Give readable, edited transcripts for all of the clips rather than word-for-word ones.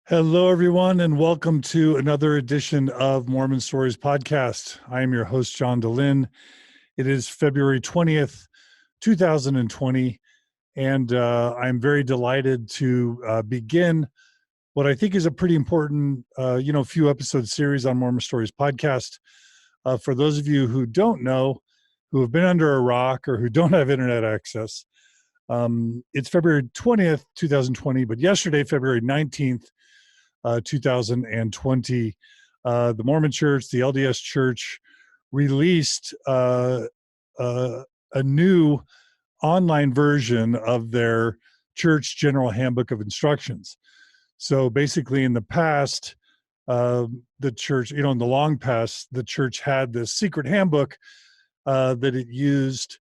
Hello, everyone, and welcome to another edition of Mormon Stories Podcast. I am your host, John DeLynn. It is February 20th, 2020, and I'm very delighted to begin what I think is a pretty important, few episode series on Mormon Stories Podcast. For those of you who don't know, who have been under a rock or who don't have internet access, it's February 20th, 2020, but yesterday, February 19th, 2020, the Mormon Church, the LDS Church, released a new online version of their Church General Handbook of Instructions. So basically, in the past, the church, in the long past, the church had this secret handbook that it used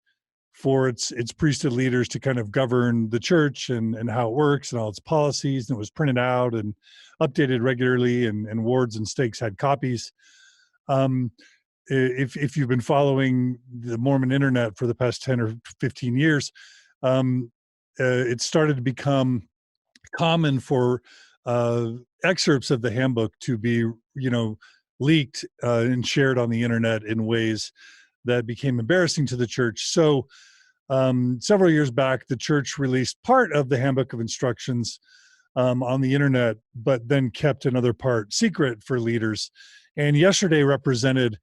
for its priesthood leaders to kind of govern the church and how it works and all its policies. And it was printed out and updated regularly, and wards and stakes had copies. If you've been following the Mormon internet for the past 10 or 15 years, it started to become common for excerpts of the handbook to be, leaked and shared on the internet in ways that became embarrassing to the church. So several years back, the church released part of the Handbook of Instructions on the internet, but then kept another part secret for leaders. And yesterday represented,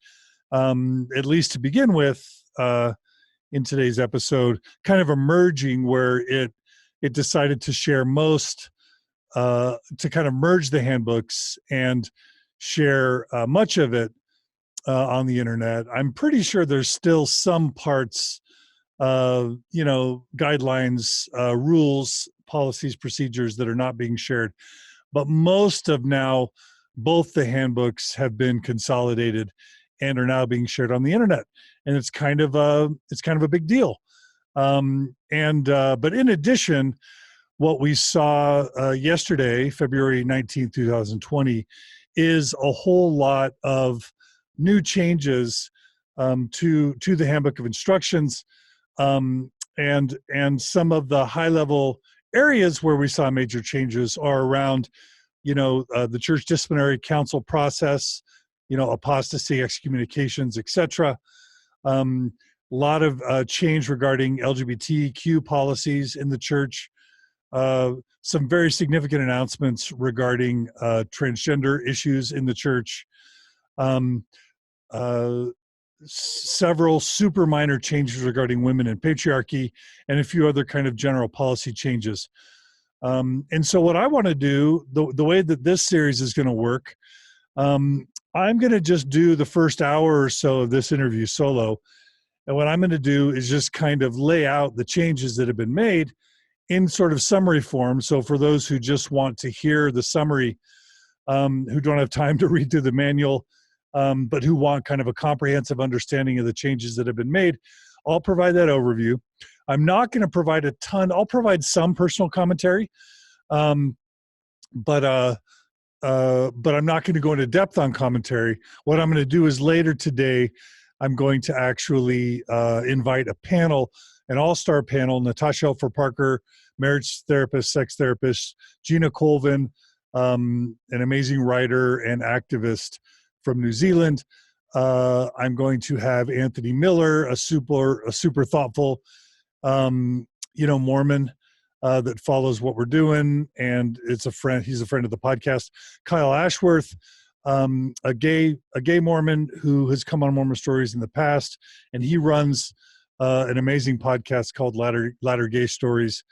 at least to begin with, in today's episode, kind of emerging where it decided to share most, to kind of merge the handbooks and share much of it on the internet. I'm pretty sure there's still some parts, guidelines, rules, policies, procedures that are not being shared. But most of now, both the handbooks have been consolidated and are now being shared on the internet. And it's kind of a big deal. But in addition, what we saw yesterday, February 19th, 2020, is a whole lot of new changes to the Handbook of Instructions, and some of the high-level areas where we saw major changes are around, the Church Disciplinary Council process, apostasy, excommunications, etc. A lot of change regarding LGBTQ policies in the church. Some very significant announcements regarding transgender issues in the church. Several super minor changes regarding women and patriarchy, and a few other kind of general policy changes. And so what I want to do, the way that this series is going to work, I'm going to just do the first hour or so of this interview solo. And what I'm going to do is just kind of lay out the changes that have been made in sort of summary form. So for those who just want to hear the summary, who don't have time to read through the manual, but who want kind of a comprehensive understanding of the changes that have been made, I'll provide that overview. I'm not going to provide a ton. I'll provide some personal commentary, but I'm not going to go into depth on commentary. What I'm going to do is later today, I'm going to actually invite a panel, an all-star panel: Natasha Elfer Parker, marriage therapist, sex therapist; Gina Colvin, an amazing writer and activist from New Zealand. I'm going to have Anthony Miller, a super thoughtful, Mormon that follows what we're doing, and it's a friend. He's a friend of the podcast. Kyle Ashworth, a gay Mormon who has come on Mormon Stories in the past, and he runs an amazing podcast called Latter Gay Stories.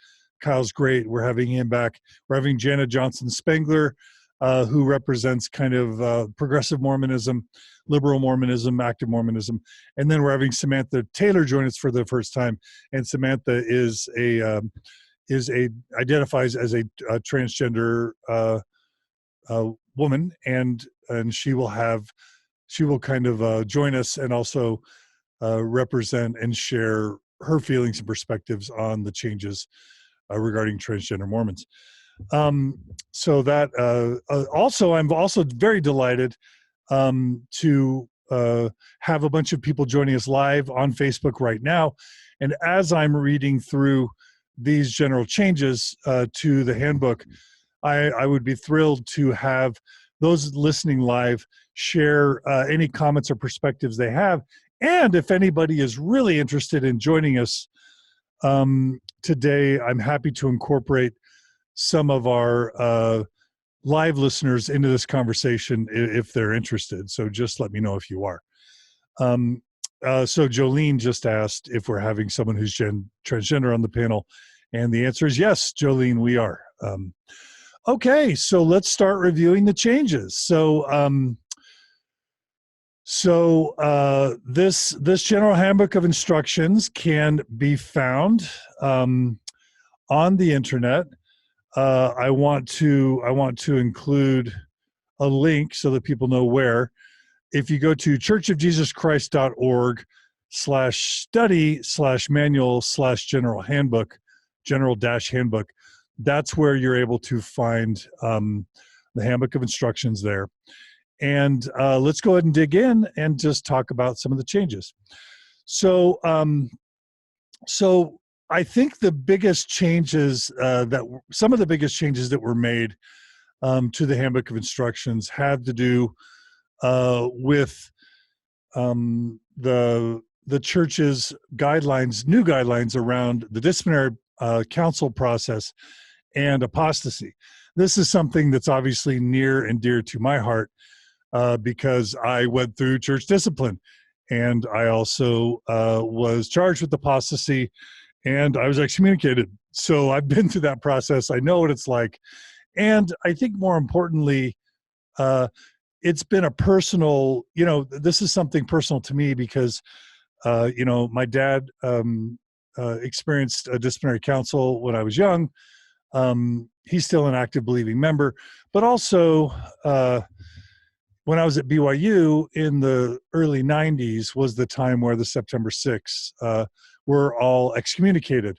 Kyle's great. We're having him back. We're having Jana Johnson Spengler, who represents kind of progressive Mormonism, liberal Mormonism, active Mormonism. And then we're having Samantha Taylor join us for the first time. And Samantha identifies as a transgender woman, and she will kind of join us and also represent and share her feelings and perspectives on the changes regarding transgender Mormons. So that also, I'm also very delighted to have a bunch of people joining us live on Facebook right now. And as I'm reading through these general changes to the handbook, I would be thrilled to have those listening live share any comments or perspectives they have. And if anybody is really interested in joining us today, I'm happy to incorporate some of our live listeners into this conversation if they're interested. So just let me know if you are. So Jolene just asked if we're having someone who's transgender on the panel. And the answer is yes, Jolene, we are. Okay, so let's start reviewing the changes. This General Handbook of Instructions can be found on the internet. I want to include a link so that people know where. If you go to churchofjesuschrist.org/study/manual/general-handbook, that's where you're able to find the Handbook of Instructions there. And let's go ahead and dig in and just talk about some of the changes. So I think the biggest changes some of the biggest changes that were made to the Handbook of Instructions had to do with the church's guidelines, new guidelines around the disciplinary council process and apostasy. This is something that's obviously near and dear to my heart because I went through church discipline, and I also was charged with apostasy, and I was excommunicated. So I've been through that process. I know what it's like. And I think more importantly, it's been a personal, this is something personal to me because, my dad experienced a disciplinary council when I was young. He's still an active believing member, but also when I was at BYU in the early 90s was the time where the September 6th were all excommunicated.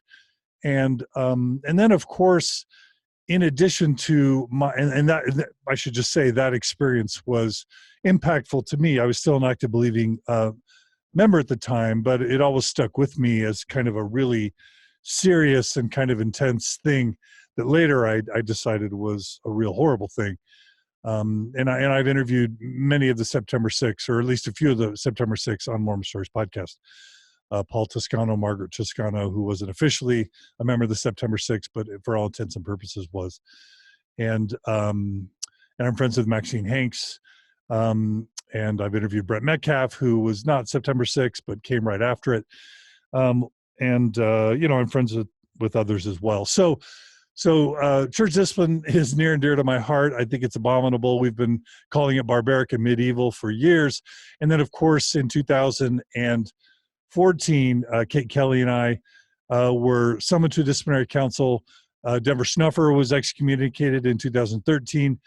And then, of course, in addition to that, I should just say that experience was impactful to me. I was still an active believing member at the time, but it always stuck with me as kind of a really serious and kind of intense thing that later I decided was a real horrible thing. And I've interviewed many of the September 6th, or at least a few of the September 6th on Mormon Stories podcast. Paul Toscano, Margaret Toscano, who wasn't officially a member of the September 6th, but for all intents and purposes was. And I'm friends with Maxine Hanks. And I've interviewed Brett Metcalf, who was not September 6th, but came right after it. I'm friends with others as well. So church discipline is near and dear to my heart. I think it's abominable. We've been calling it barbaric and medieval for years. And then, of course, in 2014, Kate Kelly and I were summoned to disciplinary council. Denver Snuffer was excommunicated in 2013,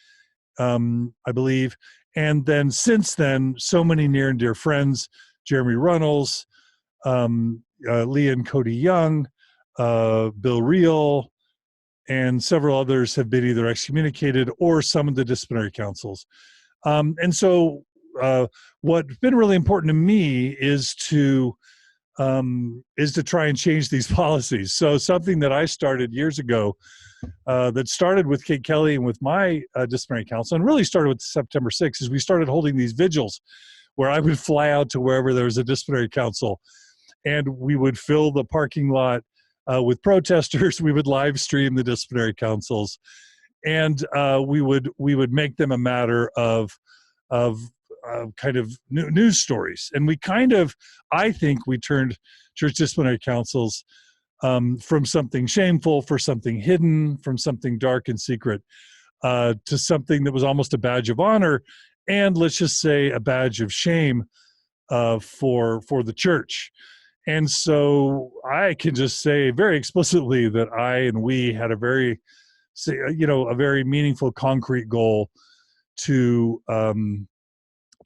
I believe. And then since then, so many near and dear friends, Jeremy Runnels, Leah and Cody Young, Bill Reel, and several others have been either excommunicated or summoned to disciplinary councils. And so what's been really important to me is to try and change these policies. So something that I started years ago that started with Kate Kelly and with my disciplinary council, and really started with September 6th, is we started holding these vigils where I would fly out to wherever there was a disciplinary council, and we would fill the parking lot with protesters. We would live stream the disciplinary councils, and we would make them a matter of kind of news stories. And I think we turned church disciplinary councils from something shameful, for something hidden, from something dark and secret, to something that was almost a badge of honor, and let's just say a badge of shame for the church. And so I can just say very explicitly that I and we had a very meaningful, concrete goal to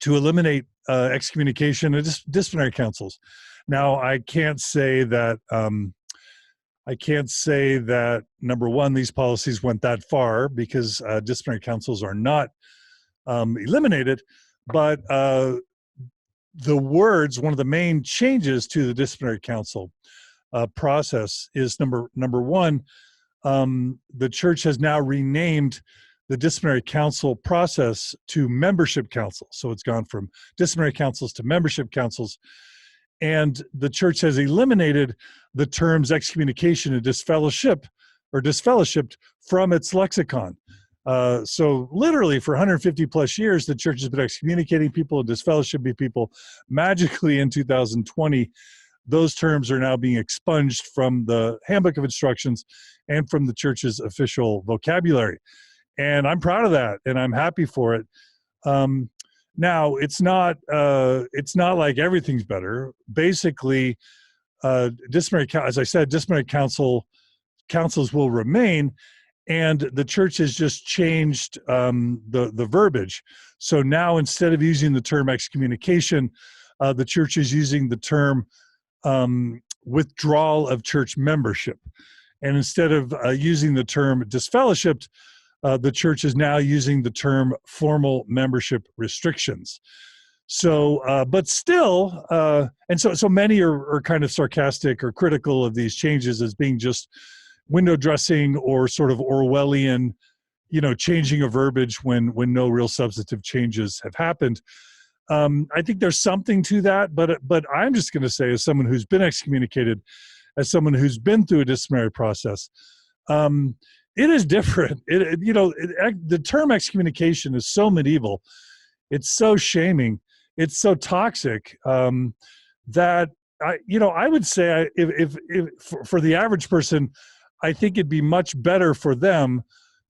eliminate excommunication and disciplinary councils. Now, I can't say that number one, these policies went that far, because disciplinary councils are not eliminated, but one of the main changes to the disciplinary council process is number one, the church has now renamed the disciplinary council process to membership council. So it's gone from disciplinary councils to membership councils. And the church has eliminated the terms excommunication and disfellowship or disfellowshipped from its lexicon. So literally for 150 plus years, the church has been excommunicating people and disfellowshipping people. Magically in 2020, those terms are now being expunged from the Handbook of Instructions and from the church's official vocabulary. And I'm proud of that, and I'm happy for it. Now, it's not like everything's better. Basically, as I said, disciplinary councils will remain, and the church has just changed the verbiage. So now, instead of using the term excommunication, the church is using the term withdrawal of church membership. And instead of using the term disfellowshipped, the church is now using the term formal membership restrictions. So, but still, and so many are kind of sarcastic or critical of these changes as being just window dressing or sort of Orwellian, changing of verbiage when no real substantive changes have happened. I think there's something to that, but I'm just going to say, as someone who's been excommunicated, as someone who's been through a disciplinary process, it is different. The term excommunication is so medieval, it's so shaming, it's so toxic that I would say if for the average person, I think it'd be much better for them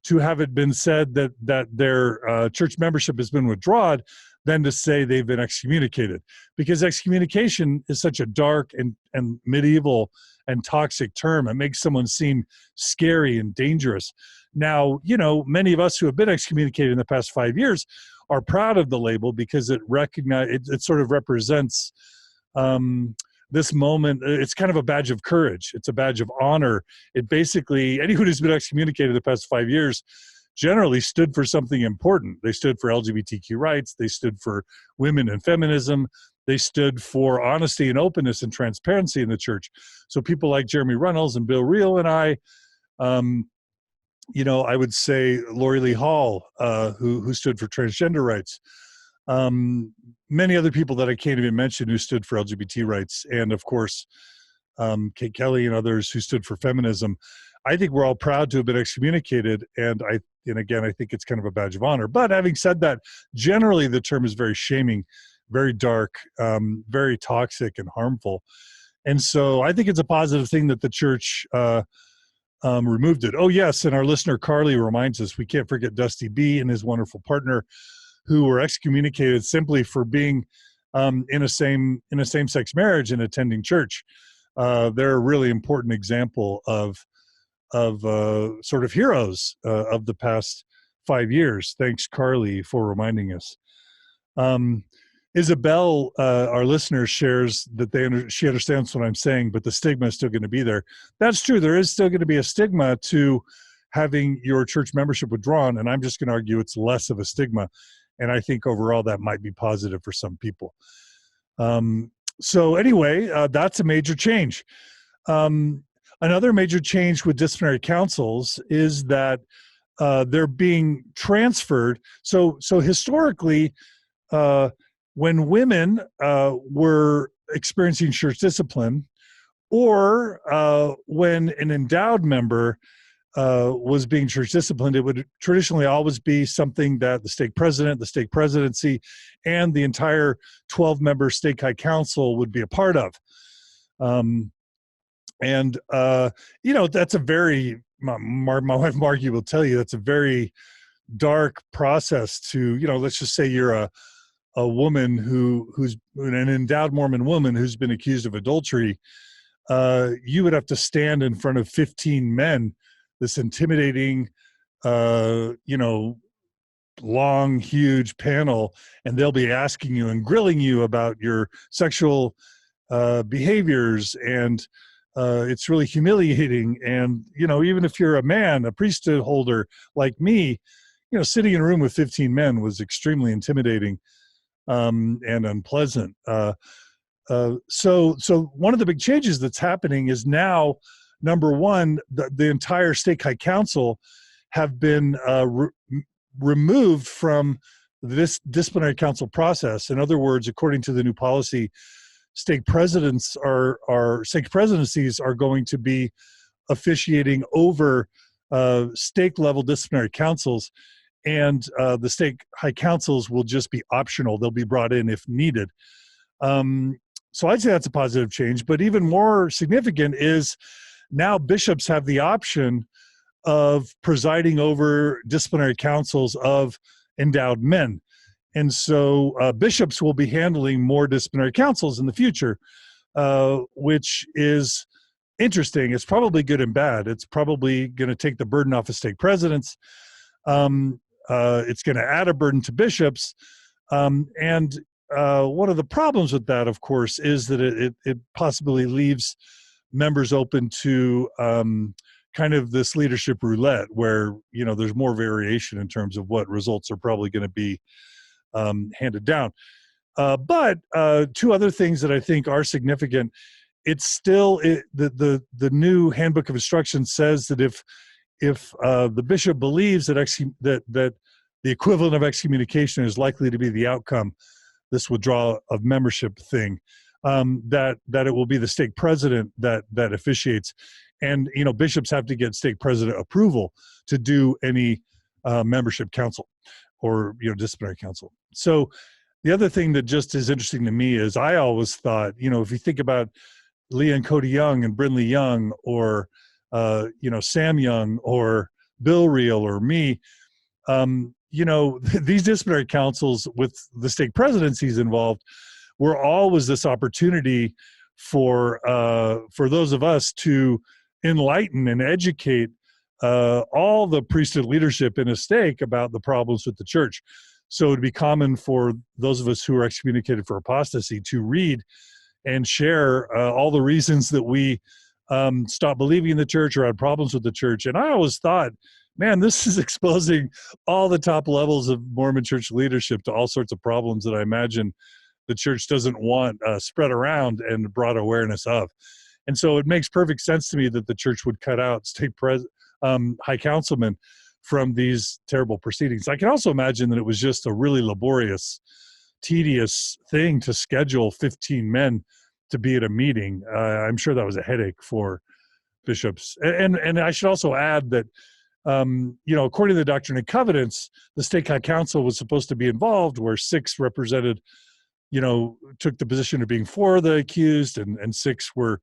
to have it been said that their church membership has been withdrawn than to say they've been excommunicated, because excommunication is such a dark and medieval and toxic term. It makes someone seem scary and dangerous. Now, many of us who have been excommunicated in the past 5 years are proud of the label because it sort of represents this moment. It's kind of a badge of courage. It's a badge of honor. It basically, anyone who's been excommunicated the past 5 years generally stood for something important. They stood for LGBTQ rights. They stood for women and feminism. They stood for honesty and openness and transparency in the church. So people like Jeremy Runnels and Bill Reel and I would say Lori Lee Hall, who stood for transgender rights. Many other people that I can't even mention who stood for LGBT rights. And of course, Kate Kelly and others who stood for feminism. I think we're all proud to have been excommunicated. And again, I think it's kind of a badge of honor. But having said that, generally the term is very shaming, very dark, very toxic and harmful. And so I think it's a positive thing that the church removed it. Oh yes, and our listener Carly reminds us, we can't forget Dusty B and his wonderful partner who were excommunicated simply for being in a same-sex marriage and attending church. They're a really important example of sort of heroes of the past 5 years. Thanks, Carly, for reminding us. Isabel, our listener, shares that she understands what I'm saying, but the stigma is still going to be there. That's true. There is still going to be a stigma to having your church membership withdrawn, and I'm just going to argue it's less of a stigma. And I think overall that might be positive for some people. So anyway, that's a major change. Another major change with disciplinary councils is that they're being transferred. So historically, when women were experiencing church discipline, or when an endowed member was being church disciplined, it would traditionally always be something that the stake president, the stake presidency, and the entire 12-member stake high council would be a part of. That's a very, my wife Margie will tell you, that's a very dark process to, let's just say you're a woman who's an endowed Mormon woman who's been accused of adultery. You would have to stand in front of 15 men, this intimidating, long, huge panel, and they'll be asking you and grilling you about your sexual behaviors, and it's really humiliating. And, even if you're a man, a priesthood holder like me, sitting in a room with 15 men was extremely intimidating and unpleasant. So one of the big changes that's happening is now number one, the entire stake high council have been removed from this disciplinary council process. In other words, according to the new policy, stake presidencies are going to be officiating over stake level disciplinary councils, and the stake high councils will just be optional. They'll be brought in if needed. So I'd say that's a positive change, but even more significant is now bishops have the option of presiding over disciplinary councils of endowed men. And so bishops will be handling more disciplinary councils in the future, which is interesting. It's probably good and bad. It's probably going to take the burden off of stake presidents. It's going to add a burden to bishops. And one of the problems with that, of course, is that it possibly leaves members open to kind of this leadership roulette where, you know, there's more variation in terms of what results are probably going to be handed down. But two other things that I think are significant. It's still the new Handbook of Instruction says that if the bishop believes that the equivalent of excommunication is likely to be the outcome, this withdrawal of membership thing, that it will be the stake president that officiates. And, you know, bishops have to get stake president approval to do any membership council or, you know, disciplinary council. So the other thing that just is interesting to me is I always thought, you know, if you think about Leah and Cody Young and Brindley Young, or, you know, Sam Young or Bill Reel or me, you know, these disciplinary councils with the stake presidencies involved were always this opportunity for those of us to enlighten and educate all the priesthood leadership in a stake about the problems with the church. So it'd be common for those of us who are excommunicated for apostasy to read and share all the reasons that we stopped believing in the church or had problems with the church. And I always thought, man, this is exposing all the top levels of Mormon church leadership to all sorts of problems that I imagine the church doesn't want spread around and brought awareness of. And so it makes perfect sense to me that the church would cut out stake high councilmen from these terrible proceedings. I can also imagine that it was just a really laborious, tedious thing to schedule 15 men to be at a meeting. I'm sure that was a headache for bishops. And I should also add that, you know, according to the Doctrine and Covenants, the stake high council was supposed to be involved, where 6 represented, you know, took the position of being for the accused, and 6 were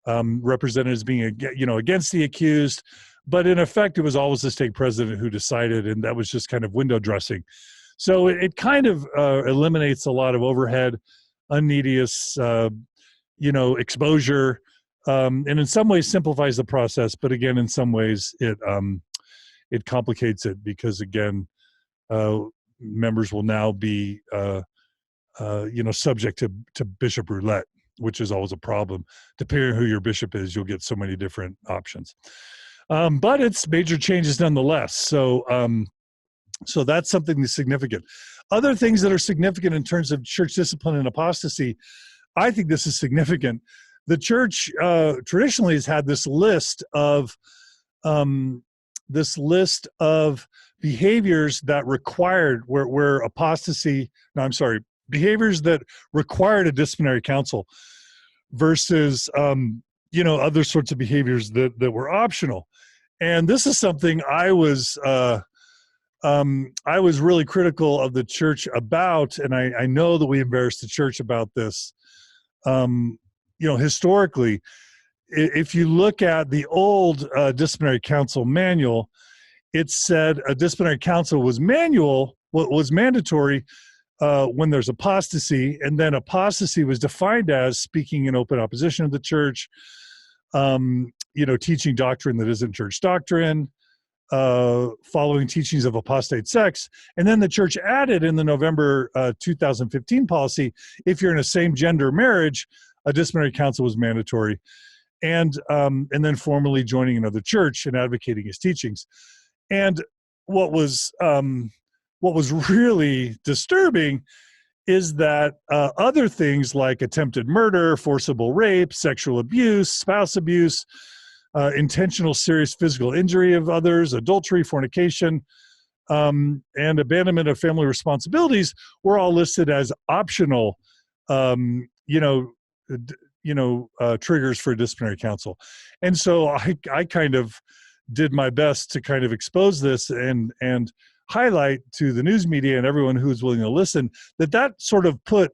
represented as being, you know, against the accused. But in effect, it was always the stake president who decided, and that was just kind of window dressing. So it kind of eliminates a lot of overhead, unneedious, you know, exposure, and in some ways simplifies the process. But again, in some ways, it complicates it because, again, members will now be, you know, subject to bishop roulette, which is always a problem. Depending on who your bishop is, you'll get so many different options. But it's major changes nonetheless. So so that's something that's significant. Other things that are significant in terms of church discipline and apostasy, I think this is significant. The church traditionally has had this list of behaviors that required behaviors that required a disciplinary council versus you know, other sorts of behaviors that were optional. And this is something I was really critical of the church about, and I know that we embarrassed the church about this. You know, historically, if you look at the old disciplinary council manual, it said a disciplinary council was mandatory when there's apostasy, and then apostasy was defined as speaking in open opposition of the church, you know, teaching doctrine that isn't church doctrine, following teachings of apostate sects. And then the church added in the November 2015 policy, if you're in a same-gender marriage, a disciplinary council was mandatory, and then formally joining another church and advocating his teachings. And what was really disturbing is that other things like attempted murder, forcible rape, sexual abuse, spouse abuse, intentional serious physical injury of others, adultery, fornication, and abandonment of family responsibilities were all listed as optional, triggers for disciplinary council. And so I kind of did my best to kind of expose this and highlight to the news media and everyone who's willing to listen that sort of put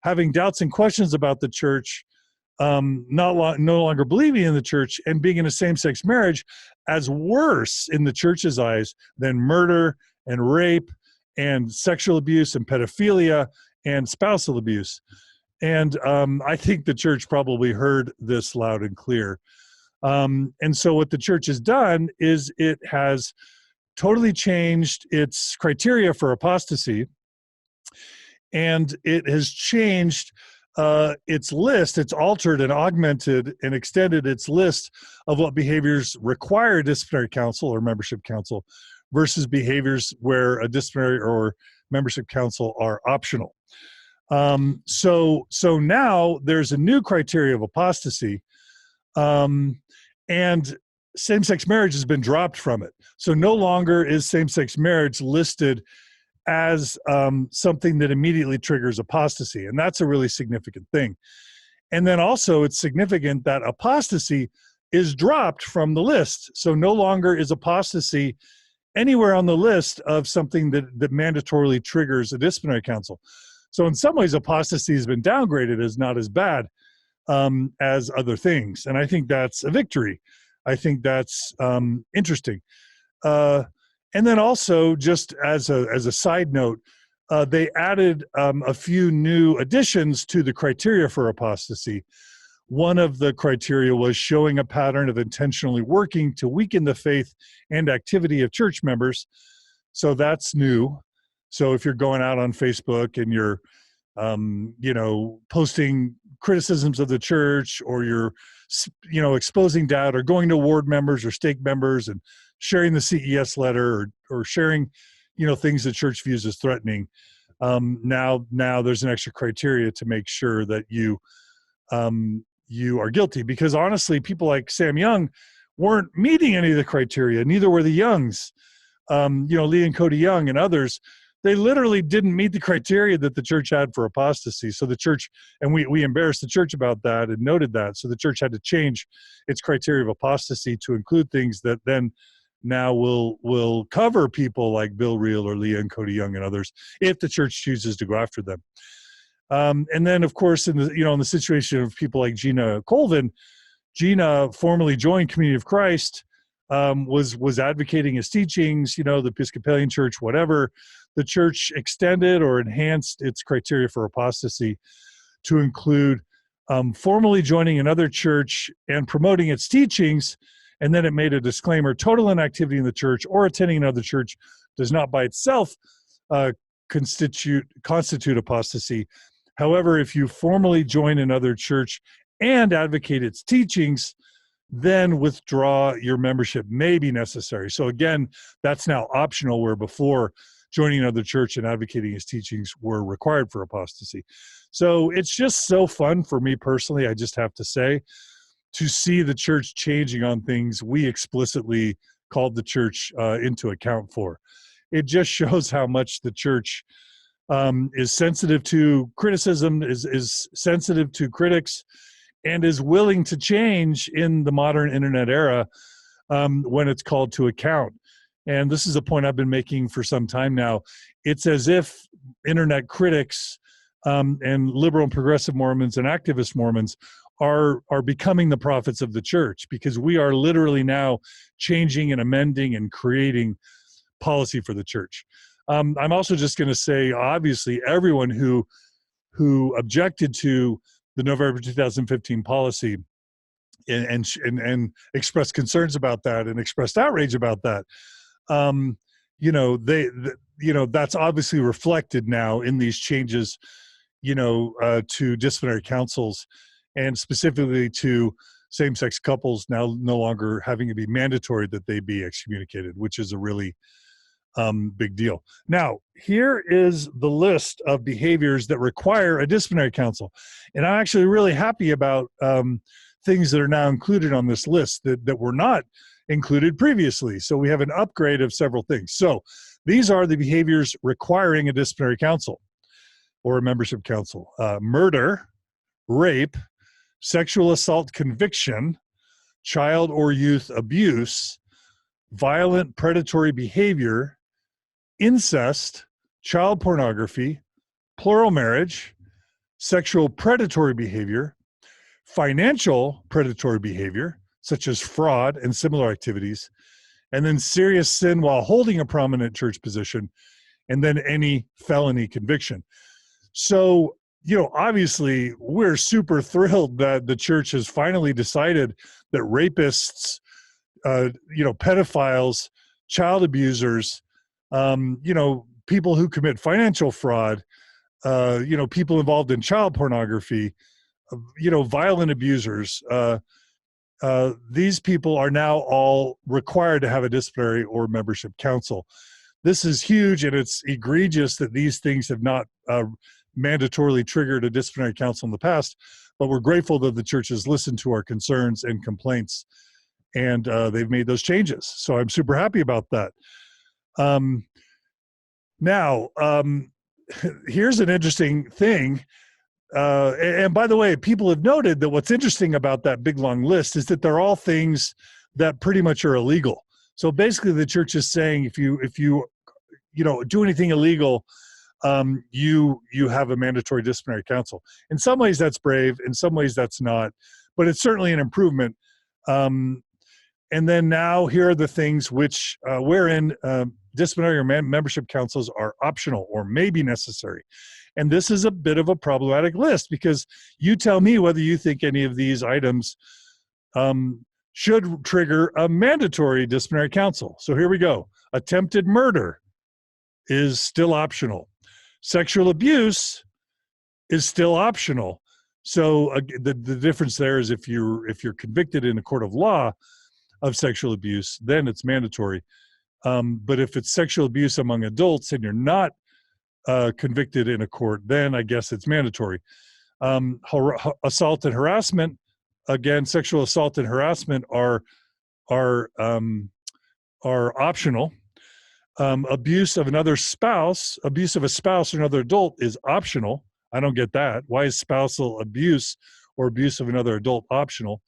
having doubts and questions about the church, no longer believing in the church, and being in a same-sex marriage as worse in the church's eyes than murder and rape and sexual abuse and pedophilia and spousal abuse. And I think the church probably heard this loud and clear. And so what the church has done is it has totally changed its criteria for apostasy, and it has changed its list. It's altered and augmented and extended its list of what behaviors require a disciplinary council or membership council versus behaviors where a disciplinary or membership council are optional. So now there's a new criteria of apostasy, and same-sex marriage has been dropped from it. So no longer is same-sex marriage listed as something that immediately triggers apostasy, and that's a really significant thing. And then also it's significant that apostasy is dropped from the list. So no longer is apostasy anywhere on the list of something that mandatorily triggers a disciplinary council. So in some ways, apostasy has been downgraded as not as bad as other things. And I think that's a victory. I think that's interesting. And then also, just as a side note, they added a few new additions to the criteria for apostasy. One of the criteria was showing a pattern of intentionally working to weaken the faith and activity of church members. So that's new. So if you're going out on Facebook and you're, posting criticisms of the church, or you're, exposing doubt, or going to ward members or stake members and sharing the CES letter, or sharing, things the church views as threatening, now there's an extra criteria to make sure that you are guilty. Because honestly, people like Sam Young weren't meeting any of the criteria. Neither were the Youngs. Lee and Cody Young and others, they literally didn't meet the criteria that the church had for apostasy. So the church, and we embarrassed the church about that and noted that. So the church had to change its criteria of apostasy to include things that then now will cover people like Bill Reel or Leah and Cody Young and others if the church chooses to go after them. And then, of course, in the situation of people like Gina Colvin, Gina formally joined Community of Christ, was advocating his teachings, the Episcopalian Church, whatever. The church extended or enhanced its criteria for apostasy to include formally joining another church and promoting its teachings. And then it made a disclaimer: total inactivity in the church or attending another church does not by itself constitute apostasy. However, if you formally join another church and advocate its teachings, then withdraw your membership may be necessary. So again, that's now optional, where before joining another church and advocating his teachings were required for apostasy. So it's just so fun for me personally, I just have to say, to see the church changing on things we explicitly called the church into account for. It just shows how much the church is sensitive to criticism, is sensitive to critics, and is willing to change in the modern internet era when it's called to account. And this is a point I've been making for some time now. It's as if internet critics and liberal and progressive Mormons and activist Mormons are becoming the prophets of the church, because we are literally now changing and amending and creating policy for the church. I'm also just going to say, obviously, everyone who objected to the November 2015 policy and expressed concerns about that and expressed outrage about that, that's obviously reflected now in these changes, to disciplinary councils, and specifically to same-sex couples now no longer having to be mandatory that they be excommunicated, which is a really big deal. Now, here is the list of behaviors that require a disciplinary council. And I'm actually really happy about things that are now included on this list that were not included previously. So we have an upgrade of several things. So these are the behaviors requiring a disciplinary council or a membership council: murder, rape, sexual assault conviction, child or youth abuse, violent predatory behavior, incest, child pornography, plural marriage, sexual predatory behavior, financial predatory behavior, such as fraud and similar activities, and then serious sin while holding a prominent church position, and then any felony conviction. So, obviously, we're super thrilled that the church has finally decided that rapists, pedophiles, child abusers, people who commit financial fraud, people involved in child pornography, violent abusers, these people are now all required to have a disciplinary or membership council. This is huge, and it's egregious that these things have not mandatorily triggered a disciplinary council in the past, but we're grateful that the church has listened to our concerns and complaints, and they've made those changes. So I'm super happy about that. Now, here's an interesting thing. And by the way, people have noted that what's interesting about that big long list is that they're all things that pretty much are illegal. So basically the church is saying if you do anything illegal, you have a mandatory disciplinary council. In some ways that's brave, in some ways that's not, but it's certainly an improvement. And then now here are the things which wherein disciplinary or membership councils are optional or may be necessary. And this is a bit of a problematic list, because you tell me whether you think any of these items should trigger a mandatory disciplinary council. So here we go. Attempted murder is still optional. Sexual abuse is still optional. So the difference there is if you're convicted in a court of law of sexual abuse, then it's mandatory. But if it's sexual abuse among adults and you're not convicted in a court, then I guess it's mandatory. Assault and harassment, again, sexual assault and harassment are optional. Abuse of a spouse or another adult is optional. I don't get that. Why is spousal abuse or abuse of another adult optional?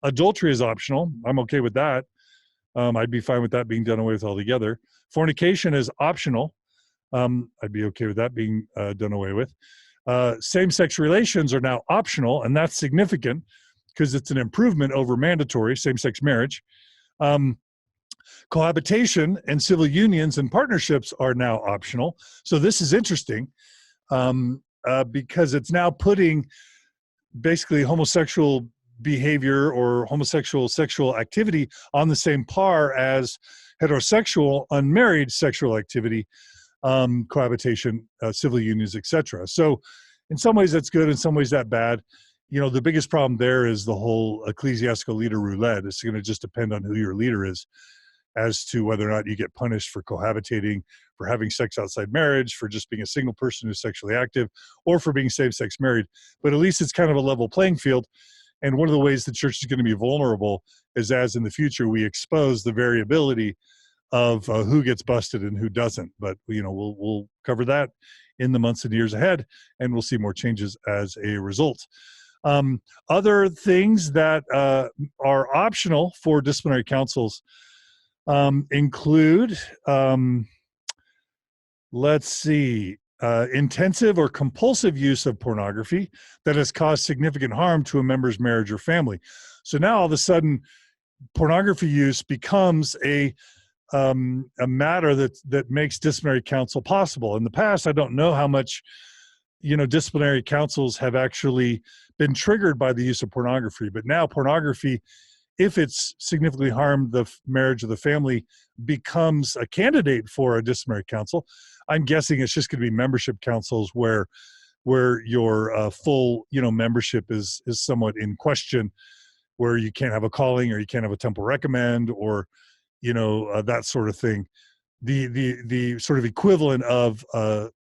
Adultery is optional. I'm okay with that. I'd be fine with that being done away with altogether. Fornication is optional. I'd be okay with that being done away with. Same-sex relations are now optional, and that's significant because it's an improvement over mandatory same-sex marriage. Cohabitation and civil unions and partnerships are now optional. So this is interesting because it's now putting basically homosexual behavior or homosexual sexual activity on the same par as heterosexual unmarried sexual activity, cohabitation, civil unions, etc. So in some ways that's good, in some ways that's bad. The biggest problem there is the whole ecclesiastical leader roulette. It's going to just depend on who your leader is as to whether or not you get punished for cohabitating, for having sex outside marriage, for just being a single person who's sexually active, or for being same-sex married. But at least it's kind of a level playing field. And one of the ways the church is going to be vulnerable is as in the future we expose the variability of who gets busted and who doesn't. But we'll cover that in the months and years ahead, and we'll see more changes as a result. Other things that are optional for disciplinary councils include, intensive or compulsive use of pornography that has caused significant harm to a member's marriage or family. So now all of a sudden, pornography use becomes a matter that makes disciplinary council possible. In the past, I don't know how much disciplinary councils have actually been triggered by the use of pornography, but now pornography, if it's significantly harmed the marriage of the family, becomes a candidate for a disciplinary council. I'm guessing it's just going to be membership councils where your full membership is somewhat in question, where you can't have a calling or you can't have a temple recommend or that sort of thing. The sort of equivalent of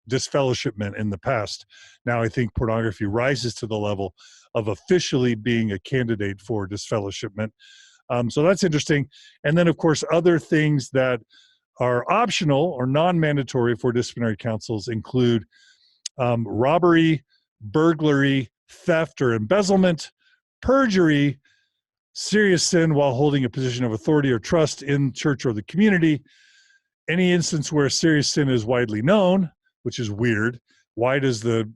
disfellowshipment in the past. Now I think pornography rises to the level of officially being a candidate for disfellowshipment. So that's interesting. And then, of course, other things that are optional or non-mandatory for disciplinary councils include robbery, burglary, theft or embezzlement, perjury, serious sin while holding a position of authority or trust in church or the community, any instance where serious sin is widely known, which is weird. Why does the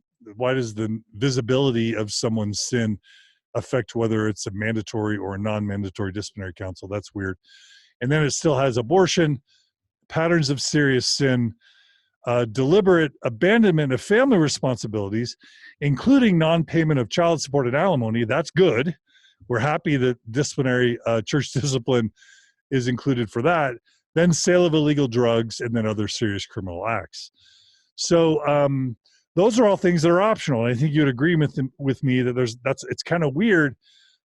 visibility of someone's sin affect whether it's a mandatory or a non-mandatory disciplinary council? That's weird. And then it still has abortion, patterns of serious sin, deliberate abandonment of family responsibilities, including non-payment of child support and alimony. That's good. We're happy that disciplinary church discipline is included for that. Then sale of illegal drugs, and then other serious criminal acts. So those are all things that are optional. And I think you'd agree with me that it's kind of weird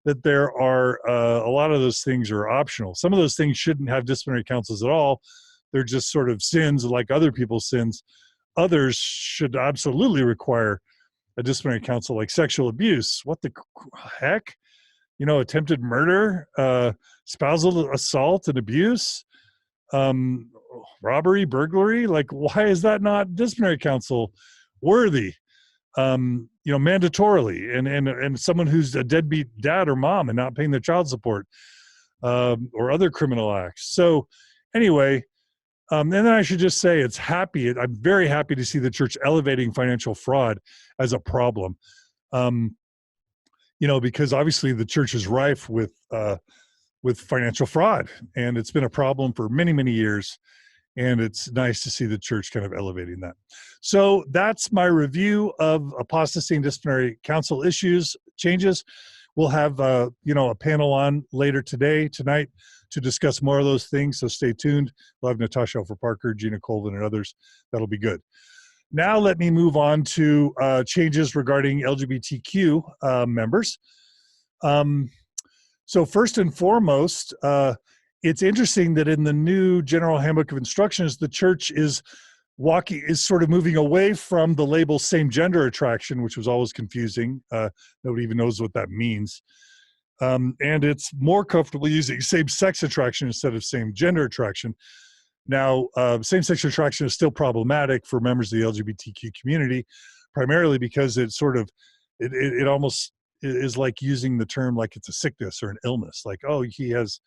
that there are a lot of those things are optional. Some of those things shouldn't have disciplinary councils at all. They're just sort of sins like other people's sins. Others should absolutely require a disciplinary council, like sexual abuse. What the heck? Attempted murder, spousal assault and abuse, robbery, burglary. Like, why is that not disciplinary council worthy? Mandatorily, and someone who's a deadbeat dad or mom and not paying their child support, or other criminal acts. So anyway, and then I should just say I'm very happy to see the church elevating financial fraud as a problem. Because obviously the church is rife with financial fraud, and it's been a problem for many, many years. And it's nice to see the church kind of elevating that. So that's my review of apostasy and disciplinary council changes. We'll have a panel on later tonight to discuss more of those things. So stay tuned. We'll have Natasha Alford Parker, Gina Colvin, and others. That'll be good. Now let me move on to changes regarding LGBTQ members. So first and foremost, it's interesting that in the new General Handbook of Instructions, the church is sort of moving away from the label same-gender attraction, which was always confusing. Nobody even knows what that means. And it's more comfortable using same-sex attraction instead of same-gender attraction. Now, same-sex attraction is still problematic for members of the LGBTQ community, primarily because it almost is like using the term like it's a sickness or an illness. Like, oh, he has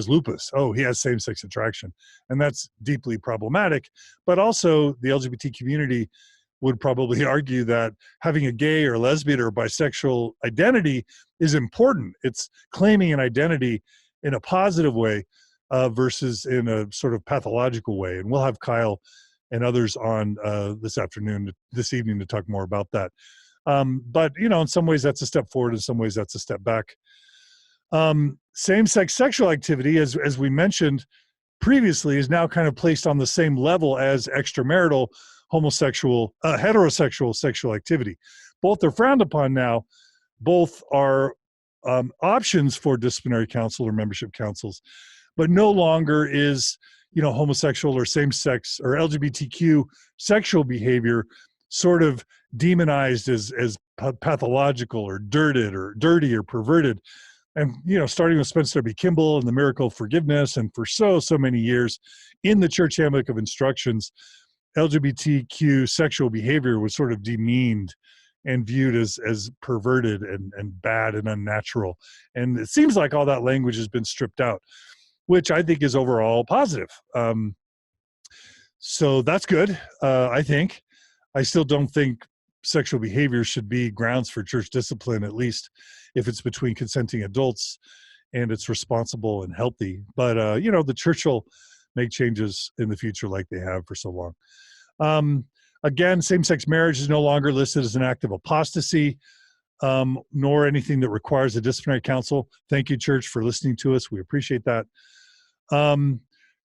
lupus. Oh, he has same-sex attraction. And that's deeply problematic. But also the LGBT community would probably argue that having a gay or lesbian or bisexual identity is important. It's claiming an identity in a positive way versus in a sort of pathological way. And we'll have Kyle and others on this evening to talk more about that. But, in some ways that's a step forward. In some ways that's a step back. Same-sex sexual activity, as we mentioned previously, is now kind of placed on the same level as extramarital heterosexual sexual activity. Both are frowned upon now. Both are options for disciplinary council or membership councils, but no longer is, homosexual or same-sex or LGBTQ sexual behavior sort of demonized as pathological or dirty or perverted. And, starting with Spencer W. Kimball and the Miracle of Forgiveness, and for so many years in the Church Handbook of Instructions, LGBTQ sexual behavior was sort of demeaned and viewed as perverted and bad and unnatural. And it seems like all that language has been stripped out, which I think is overall positive. So that's good, I think. I still don't think sexual behavior should be grounds for church discipline, at least if it's between consenting adults and it's responsible and healthy. But, the church will make changes in the future like they have for so long. Again, same-sex marriage is no longer listed as an act of apostasy, nor anything that requires a disciplinary council. Thank you, church, for listening to us. We appreciate that.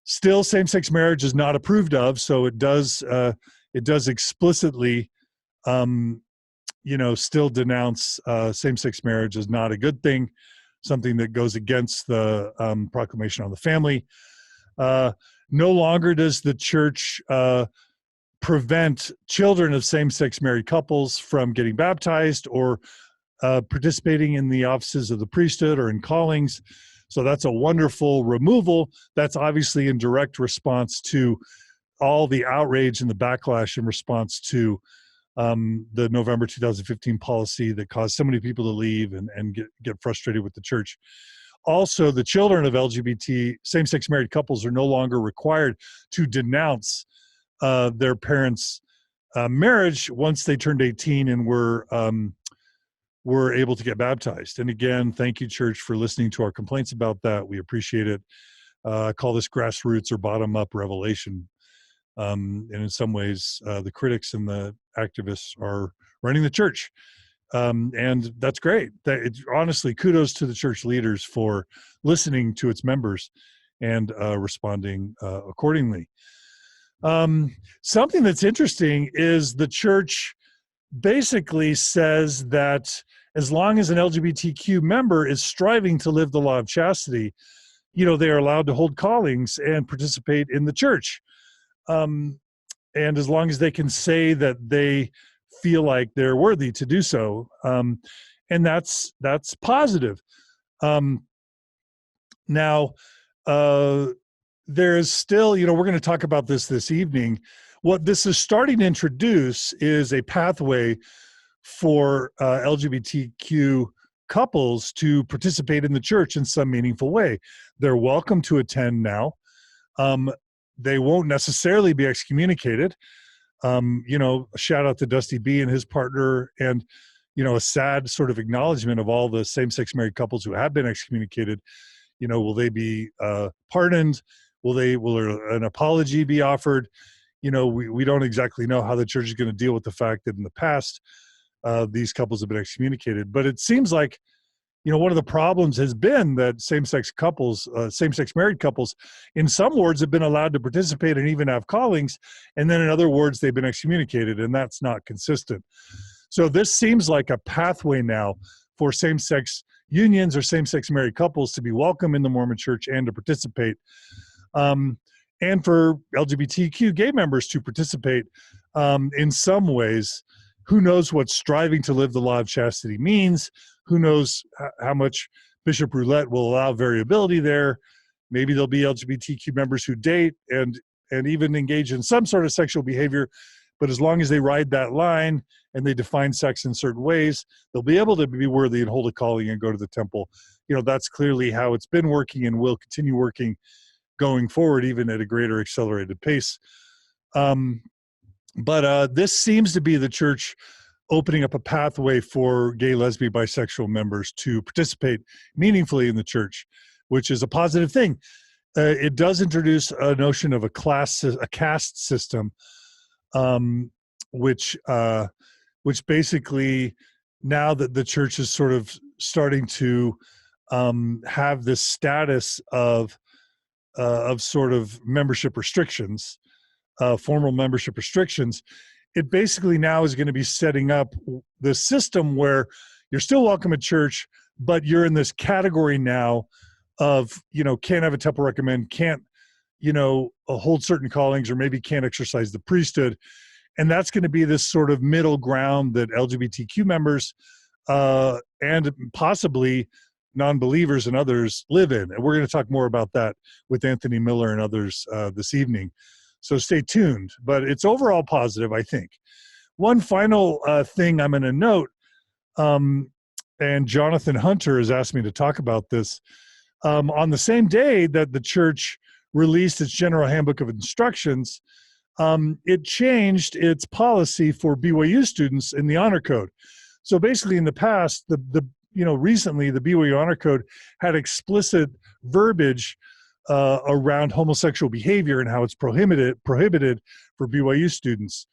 Still, same-sex marriage is not approved of, so it does explicitly still denounce same-sex marriage as not a good thing, something that goes against the Proclamation on the Family. No longer does the church prevent children of same-sex married couples from getting baptized or participating in the offices of the priesthood or in callings. So that's a wonderful removal. That's obviously in direct response to all the outrage and the backlash in response to the November 2015 policy that caused so many people to leave and get frustrated with the church. Also, the children of LGBT same-sex married couples are no longer required to denounce their parents' marriage once they turned 18 and were able to get baptized. And again, thank you, church, for listening to our complaints about that. We appreciate it. I call this grassroots or bottom-up revelation. And in some ways, the critics and the activists are running the church. And that's great. Honestly, kudos to the church leaders for listening to its members and responding accordingly. Something that's interesting is the church basically says that as long as an LGBTQ member is striving to live the law of chastity, they are allowed to hold callings and participate in the church. And as long as they can say that they feel like they're worthy to do so, and that's positive. Now, there is still, we're going to talk about this evening. What this is starting to introduce is a pathway for LGBTQ couples to participate in the church in some meaningful way. They're welcome to attend now. They won't necessarily be excommunicated. A shout out to Dusty B and his partner, and, a sad sort of acknowledgement of all the same-sex married couples who have been excommunicated. Will they be pardoned? Will an apology be offered? We don't exactly know how the church is going to deal with the fact that in the past, these couples have been excommunicated. But it seems like, one of the problems has been that same-sex married couples, in some wards have been allowed to participate and even have callings, and then in other wards they've been excommunicated, and that's not consistent. So this seems like a pathway now for same-sex unions or same-sex married couples to be welcome in the Mormon Church and to participate, and for LGBTQ gay members to participate in some ways. Who knows what striving to live the law of chastity means? Who knows how much Bishop Roulette will allow variability there? Maybe there'll be LGBTQ members who date and even engage in some sort of sexual behavior, but as long as they ride that line and they define sex in certain ways, they'll be able to be worthy and hold a calling and go to the temple. That's clearly how it's been working and will continue working going forward, even at a greater accelerated pace. But this seems to be the church opening up a pathway for gay, lesbian, bisexual members to participate meaningfully in the church, which is a positive thing. It does introduce a notion of a caste system, which basically, now that the church is sort of starting to have this status of sort of membership restrictions, formal membership restrictions, it basically now is going to be setting up the system where you're still welcome at church, but you're in this category now of, can't have a temple recommend, can't, hold certain callings, or maybe can't exercise the priesthood. And that's going to be this sort of middle ground that LGBTQ members and possibly non-believers and others live in. And we're going to talk more about that with Anthony Miller and others this evening. So stay tuned, but it's overall positive, I think. One final thing I'm going to note, and Jonathan Hunter has asked me to talk about this, on the same day that the church released its General Handbook of Instructions, it changed its policy for BYU students in the Honor Code. So basically in the past, recently the BYU Honor Code had explicit verbiage around homosexual behavior and how it's prohibited for BYU students,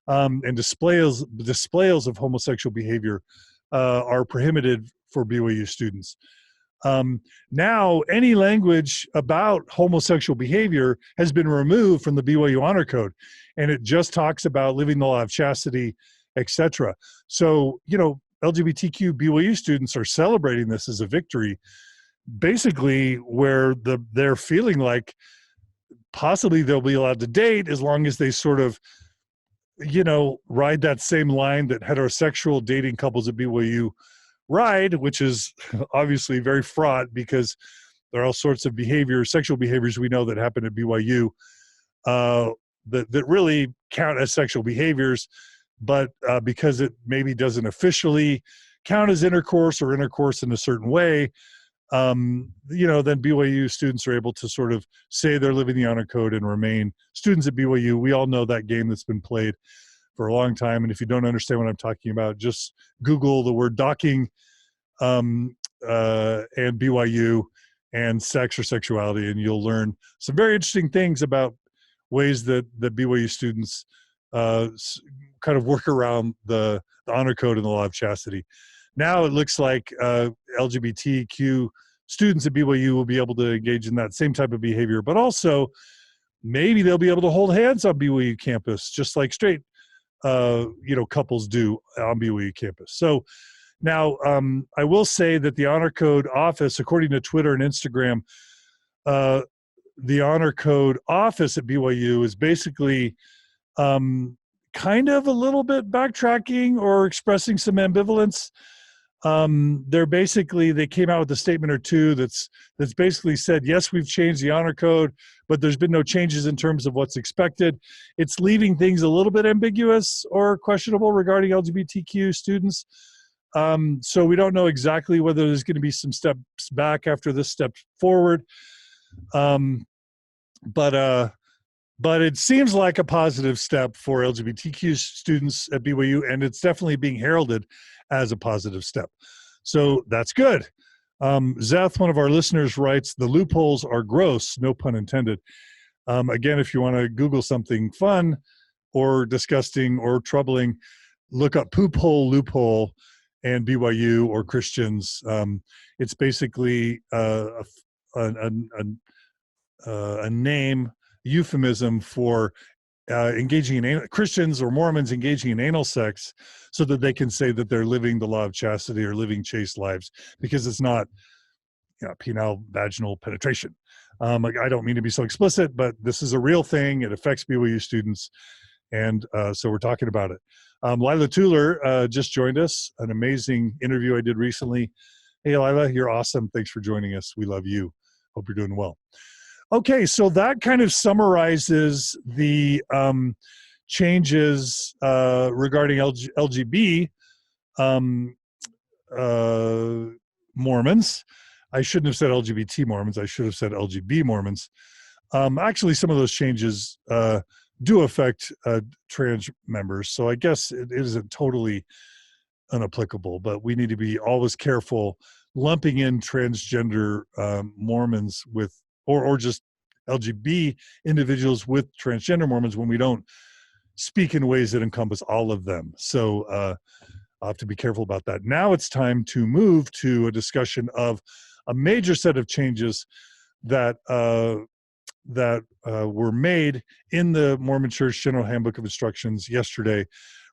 and displays of homosexual behavior are prohibited for BYU students. Now, any language about homosexual behavior has been removed from the BYU Honor Code, and it just talks about living the law of chastity, etc. So, LGBTQ BYU students are celebrating this as a victory, basically where they're feeling like possibly they'll be allowed to date as long as they sort of ride that same line that heterosexual dating couples at BYU ride, which is obviously very fraught because there are all sorts of sexual behaviors we know that happen at BYU that really count as sexual behaviors, but because it maybe doesn't officially count as intercourse or intercourse in a certain way, then BYU students are able to sort of say they're living the honor code and remain students at BYU. We all know that game that's been played for a long time. And if you don't understand what I'm talking about, just Google the word docking and BYU and sex or sexuality, and you'll learn some very interesting things about ways that BYU students kind of work around the honor code and the law of chastity. Now it looks like LGBTQ students at BYU will be able to engage in that same type of behavior, but also maybe they'll be able to hold hands on BYU campus, just like straight couples do on BYU campus. So now I will say that the Honor Code office, according to Twitter and Instagram, the Honor Code office at BYU is basically kind of a little bit backtracking or expressing some ambivalence. They came out with a statement or two that's basically said, yes, we've changed the honor code, but there's been no changes in terms of what's expected. It's leaving things a little bit ambiguous or questionable regarding LGBTQ students. So we don't know exactly whether there's going to be some steps back after this step forward. But it seems like a positive step for LGBTQ students at BYU, and it's definitely being heralded as a positive step. So that's good. Zeth, one of our listeners, writes, the loopholes are gross, no pun intended. Again, if you want to Google something fun or disgusting or troubling, look up poop hole loophole and BYU or Christians. It's basically a name, euphemism for engaging in Christians or Mormons engaging in anal sex so that they can say that they're living the law of chastity or living chaste lives, because it's not penile vaginal penetration. I don't mean to be so explicit, but this is a real thing. It affects BYU students, and so we're talking about it. Lila Tuller just joined us, an amazing interview I did recently. Hey, Lila, you're awesome. Thanks for joining us. We love you. Hope you're doing well. Okay, so that kind of summarizes the changes regarding LGB Mormons. I shouldn't have said LGBT Mormons. I should have said LGB Mormons. Actually, some of those changes do affect trans members, so I guess it isn't totally unapplicable, but we need to be always careful lumping in transgender Mormons with or just LGB individuals with transgender Mormons when we don't speak in ways that encompass all of them. So I'll have to be careful about that. Now it's time to move to a discussion of a major set of changes that were made in the Mormon Church General Handbook of Instructions yesterday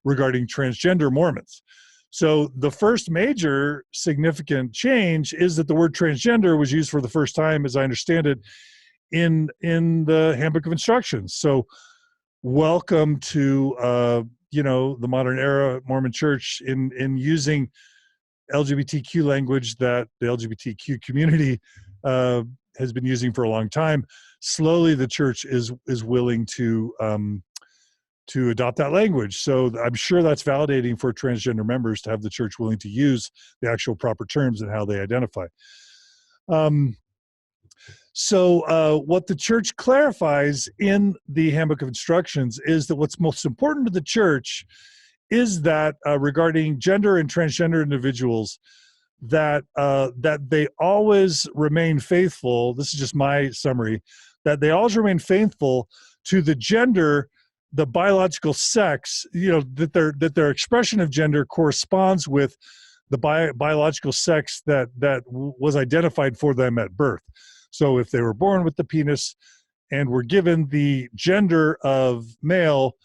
regarding transgender Mormons. So the first major significant change is that the word transgender was used for the first time, as I understand it, in the Handbook of Instructions. So welcome to the modern era Mormon Church in using LGBTQ language that the LGBTQ community has been using for a long time. Slowly the church is willing to adopt that language. So I'm sure that's validating for transgender members to have the church willing to use the actual proper terms and how they identify. So what the church clarifies in the Handbook of Instructions is that what's most important to the church is that regarding gender and transgender individuals, that they always remain faithful. This is just my summary. That they always remain faithful to the gender, the biological sex. That their expression of gender corresponds with the biological sex that was identified for them at birth. So if they were born with the penis and were given the gender of male,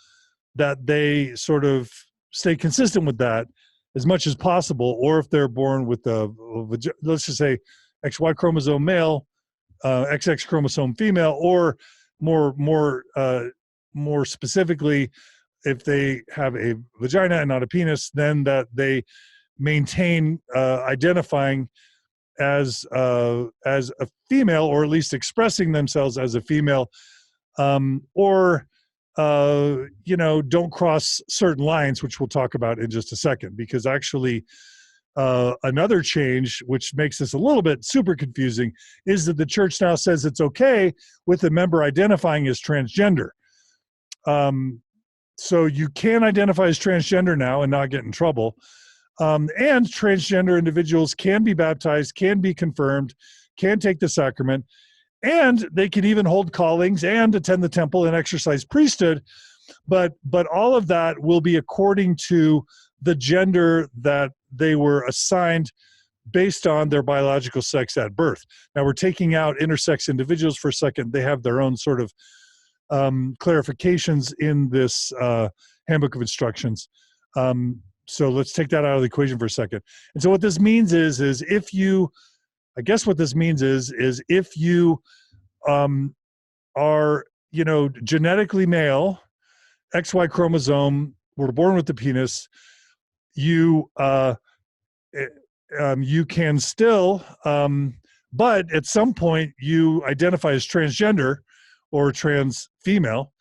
that they sort of stay consistent with that as much as possible. Or if they're born with let's just say XY chromosome male, XX chromosome female, or more specifically, if they have a vagina and not a penis, then that they maintain identifying as a female, or at least expressing themselves as a female, or don't cross certain lines, which we'll talk about in just a second. Because actually, another change, which makes this a little bit super confusing, is that the church now says it's okay with a member identifying as transgender. So you can identify as transgender now and not get in trouble. And transgender individuals can be baptized, can be confirmed, can take the sacrament, and they can even hold callings and attend the temple and exercise priesthood. But all of that will be according to the gender that they were assigned based on their biological sex at birth. Now, we're taking out intersex individuals for a second. They have their own sort of clarifications in this Handbook of Instructions. So let's take that out of the equation for a second. And so what this means is if you, I guess what this means is if you are, genetically male, XY chromosome, were born with the penis, you can still, but at some point you identify as transgender or trans female,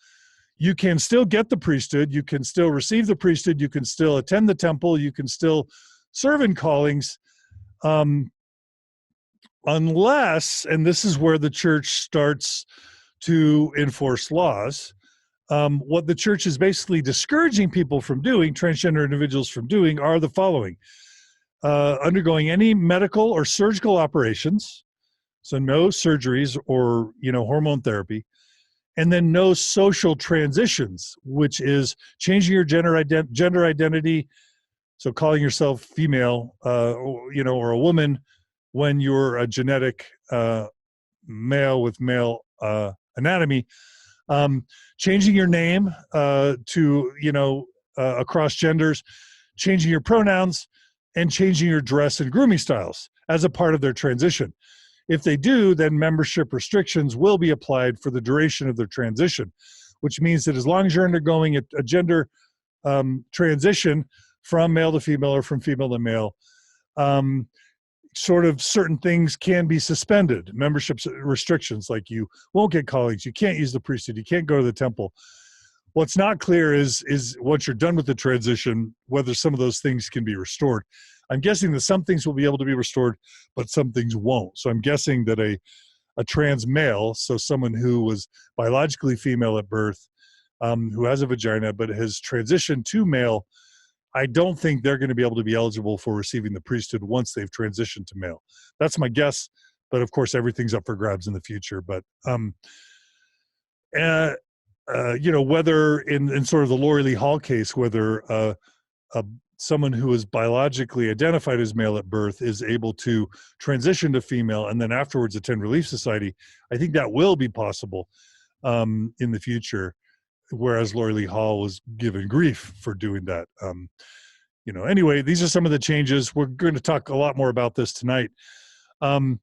you can still get the priesthood, you can still receive the priesthood, you can still attend the temple, you can still serve in callings, unless, and this is where the church starts to enforce laws, what the church is basically discouraging people from doing, transgender individuals from doing, are the following. Undergoing any medical or surgical operations, so no surgeries or hormone therapy, and then no social transitions, which is changing your gender identity, so calling yourself female, or a woman when you're a genetic male with male anatomy, changing your name to across genders, changing your pronouns, and changing your dress and grooming styles as a part of their transition. If they do, then membership restrictions will be applied for the duration of their transition, which means that as long as you're undergoing a gender transition from male to female or from female to male, sort of certain things can be suspended. Membership restrictions, like you won't get callings, you can't use the priesthood, you can't go to the temple. What's not clear is once you're done with the transition, whether some of those things can be restored. I'm guessing that some things will be able to be restored, but some things won't. So I'm guessing that a trans male, so someone who was biologically female at birth, who has a vagina but has transitioned to male, I don't think they're going to be able to be eligible for receiving the priesthood once they've transitioned to male. That's my guess, but of course everything's up for grabs in the future. But whether in sort of the Lori Lee Hall case, whether someone who is biologically identified as male at birth is able to transition to female and then afterwards attend Relief Society, I think that will be possible in the future, whereas Lori Lee Hall was given grief for doing that. Anyway, these are some of the changes. We're going to talk a lot more about this tonight. But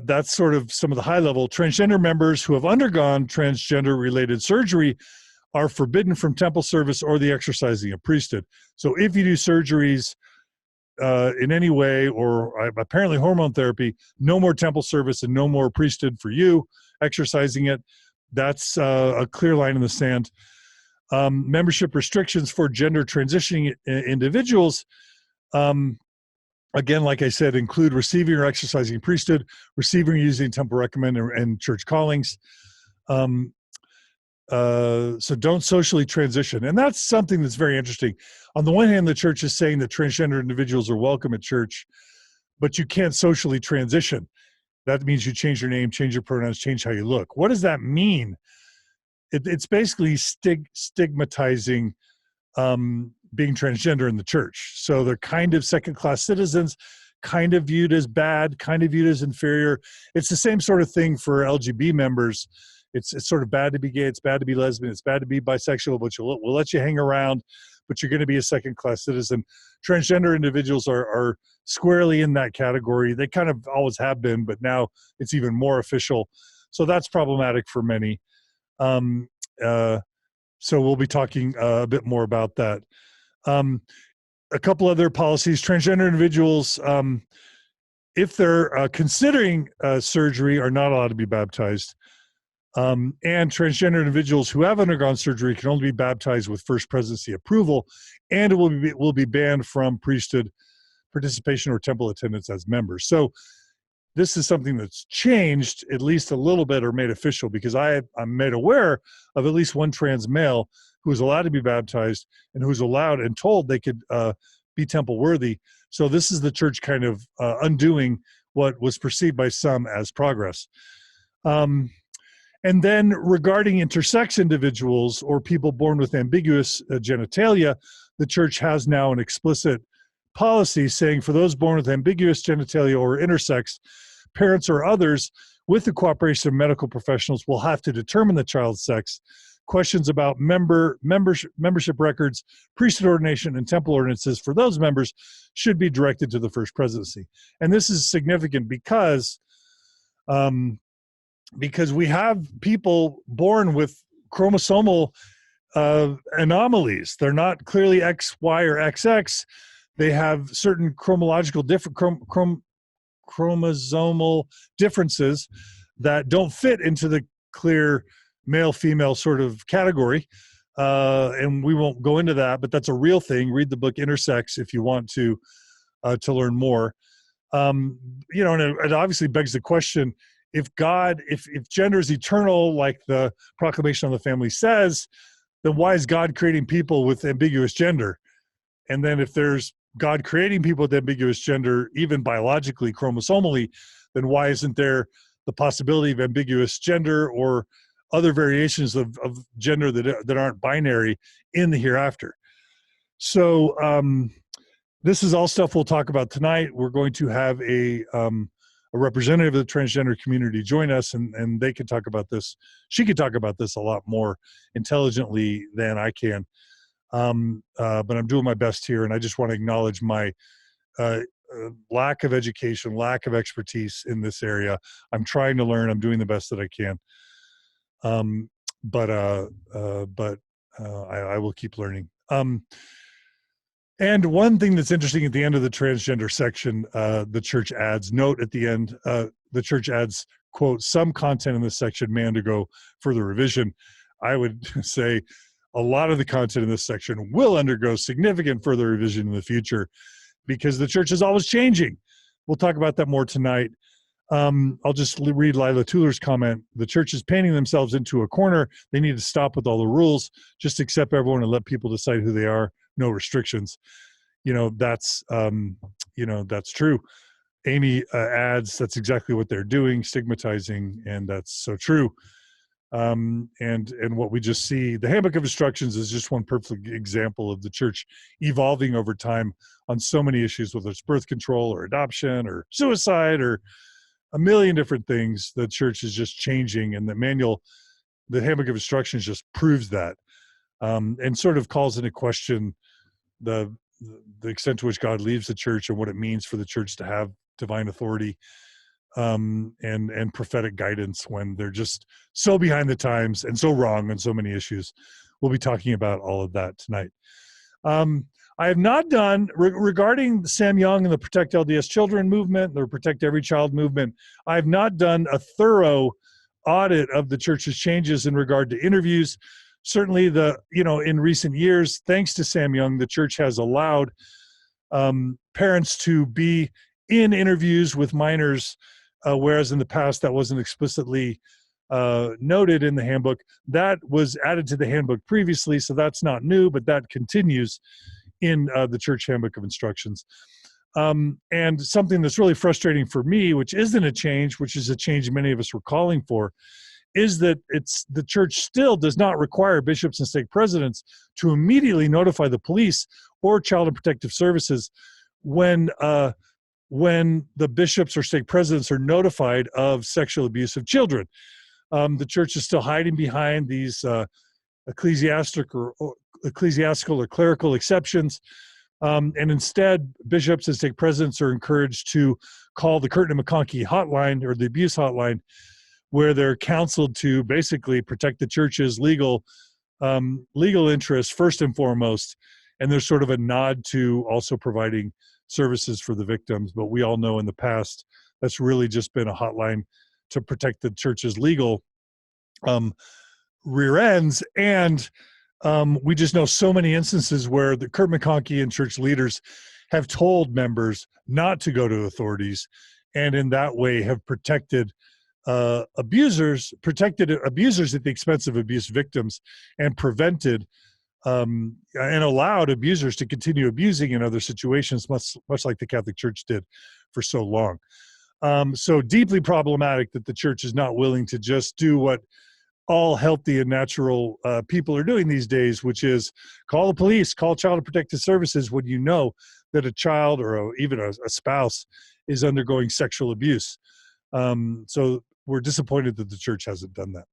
that's sort of some of the high level. Transgender members who have undergone transgender related surgery are forbidden from temple service or the exercising of priesthood. So if you do surgeries in any way, or apparently hormone therapy, no more temple service and no more priesthood for you exercising it. That's a clear line in the sand. Membership restrictions for gender transitioning individuals, again, like I said, include receiving or exercising priesthood, receiving or using temple recommend and church callings. So don't socially transition. And that's something that's very interesting. On the one hand, the church is saying that transgender individuals are welcome at church, but you can't socially transition. That means you change your name, change your pronouns, change how you look. What does that mean? It's basically stigmatizing being transgender in the church. So they're kind of second-class citizens, kind of viewed as bad, kind of viewed as inferior. It's the same sort of thing for LGBT members. It's sort of bad to be gay, it's bad to be lesbian, it's bad to be bisexual, but we'll let you hang around, but you're going to be a second-class citizen. Transgender individuals are squarely in that category. They kind of always have been, but now it's even more official. So that's problematic for many. So we'll be talking a bit more about that. A couple other policies: transgender individuals, if they're considering surgery, are not allowed to be baptized. And transgender individuals who have undergone surgery can only be baptized with First Presidency approval, and it will be banned from priesthood participation or temple attendance as members. So this is something that's changed at least a little bit or made official, because I'm made aware of at least one trans male who is allowed to be baptized and who's allowed and told they could be temple worthy. So this is the church kind of undoing what was perceived by some as progress. And then regarding intersex individuals or people born with ambiguous genitalia, the church has now an explicit policy saying for those born with ambiguous genitalia or intersex, parents or others, with the cooperation of medical professionals, will have to determine the child's sex. Questions about membership records, priesthood ordination, and temple ordinances for those members should be directed to the First Presidency. And this is significant because we have people born with chromosomal anomalies. They're not clearly X, Y, or XX. They have certain chromosomal differences that don't fit into the clear male-female sort of category. And we won't go into that, but that's a real thing. Read the book Intersex if you want to learn more. And it obviously begs the question, if gender is eternal, like the Proclamation on the Family says, then why is God creating people with ambiguous gender? And then if there's God creating people with ambiguous gender, even biologically, chromosomally, then why isn't there the possibility of ambiguous gender or other variations of gender that aren't binary in the hereafter? So this is all stuff we'll talk about tonight. We're going to have a representative of the transgender community join us, and they can talk about this. She can talk about this a lot more intelligently than I can. But I'm doing my best here, and I just want to acknowledge my lack of education, lack of expertise in this area. I'm trying to learn. I'm doing the best that I can. But I will keep learning. And one thing that's interesting at the end of the transgender section, the church adds, note at the end, the church adds, quote, some content in this section may undergo further revision. I would say a lot of the content in this section will undergo significant further revision in the future because the church is always changing. We'll talk about that more tonight. I'll just read Lila Tuller's comment. The church is painting themselves into a corner. They need to stop with all the rules. Just accept everyone and let people decide who they are. No restrictions. That's true. Amy adds, that's exactly what they're doing, stigmatizing, and that's so true. And what we just see, the Handbook of Instructions is just one perfect example of the church evolving over time on so many issues, whether it's birth control or adoption or suicide or a million different things. The church is just changing, and the Handbook of Instructions just proves that, and sort of calls into question the extent to which God leaves the church and what it means for the church to have divine authority and prophetic guidance when they're just so behind the times and so wrong on so many issues. We'll be talking about all of that tonight. I have not done, regarding Sam Young and the Protect LDS Children movement, the Protect Every Child movement, I have not done a thorough audit of the church's changes in regard to interviews. Certainly in recent years, thanks to Sam Young, the church has allowed parents to be in interviews with minors, whereas in the past that wasn't explicitly noted in the handbook. That was added to the handbook previously, so that's not new, but that continues in the Church Handbook of Instructions. And something that's really frustrating for me, which isn't a change, which is a change many of us were calling for, is that the church still does not require bishops and stake presidents to immediately notify the police or Child and Protective Services when the bishops or stake presidents are notified of sexual abuse of children. The church is still hiding behind these ecclesiastical or clerical exceptions, and instead bishops and stake presidents are encouraged to call the Curtin and McConkie hotline, or the abuse hotline, where they're counseled to basically protect the church's legal legal interests first and foremost, and there's sort of a nod to also providing services for the victims. But we all know in the past that's really just been a hotline to protect the church's legal rear ends. And we just know so many instances where the Kurt McConkie and church leaders have told members not to go to authorities, and in that way have protected abusers at the expense of abuse victims, and prevented and allowed abusers to continue abusing in other situations, much like the Catholic Church did for so long. So deeply problematic that the church is not willing to just do what all healthy and natural people are doing these days, which is call the police, call Child Protective Services when you know that a child or even a spouse is undergoing sexual abuse. So we're disappointed that the church hasn't done that.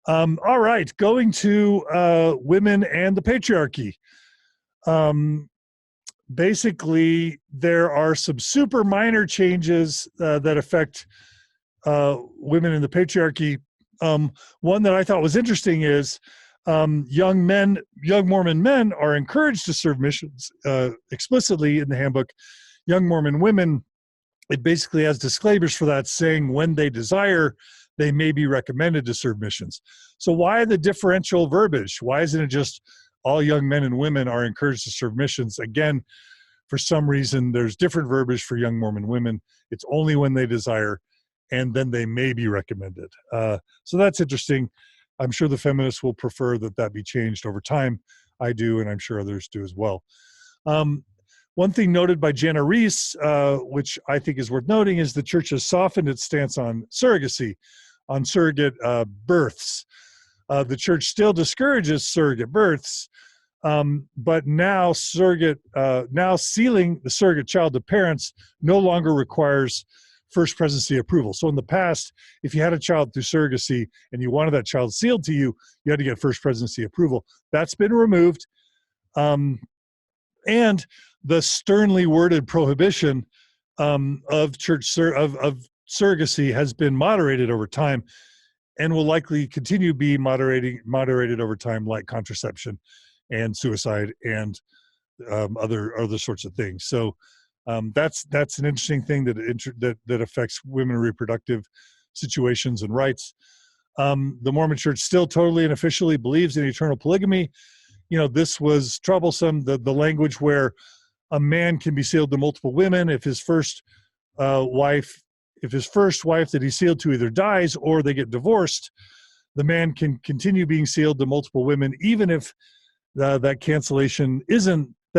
All right, going to women and the patriarchy. Basically, there are some super minor changes that affect women in the patriarchy. One that I thought was interesting is young Mormon men are encouraged to serve missions explicitly in the handbook. Young Mormon women, it basically has disclaimers for that, saying when they desire, they may be recommended to serve missions. So why the differential verbiage? Why isn't it just all young men and women are encouraged to serve missions? Again, for some reason, there's different verbiage for young Mormon women. It's only when they desire, and then they may be recommended. So that's interesting. I'm sure the feminists will prefer that be changed over time. I do, and I'm sure others do as well. One thing noted by Jana Reese, which I think is worth noting, is the church has softened its stance on surrogacy, on surrogate births. The church still discourages surrogate births, but now sealing the surrogate child to parents no longer requires first presidency approval. So in the past, if you had a child through surrogacy and you wanted that child sealed to you, you had to get first presidency approval. That's been removed. And the sternly worded prohibition of surrogacy has been moderated over time, and will likely continue to be moderated over time, like contraception and suicide and other sorts of things. So that's an interesting thing that affects women reproductive situations and rights. The Mormon Church still totally and officially believes in eternal polygamy. You know, this was troublesome, the language where a man can be sealed to multiple women if his first wife that he sealed to either dies or they get divorced. The man can continue being sealed to multiple women, even if that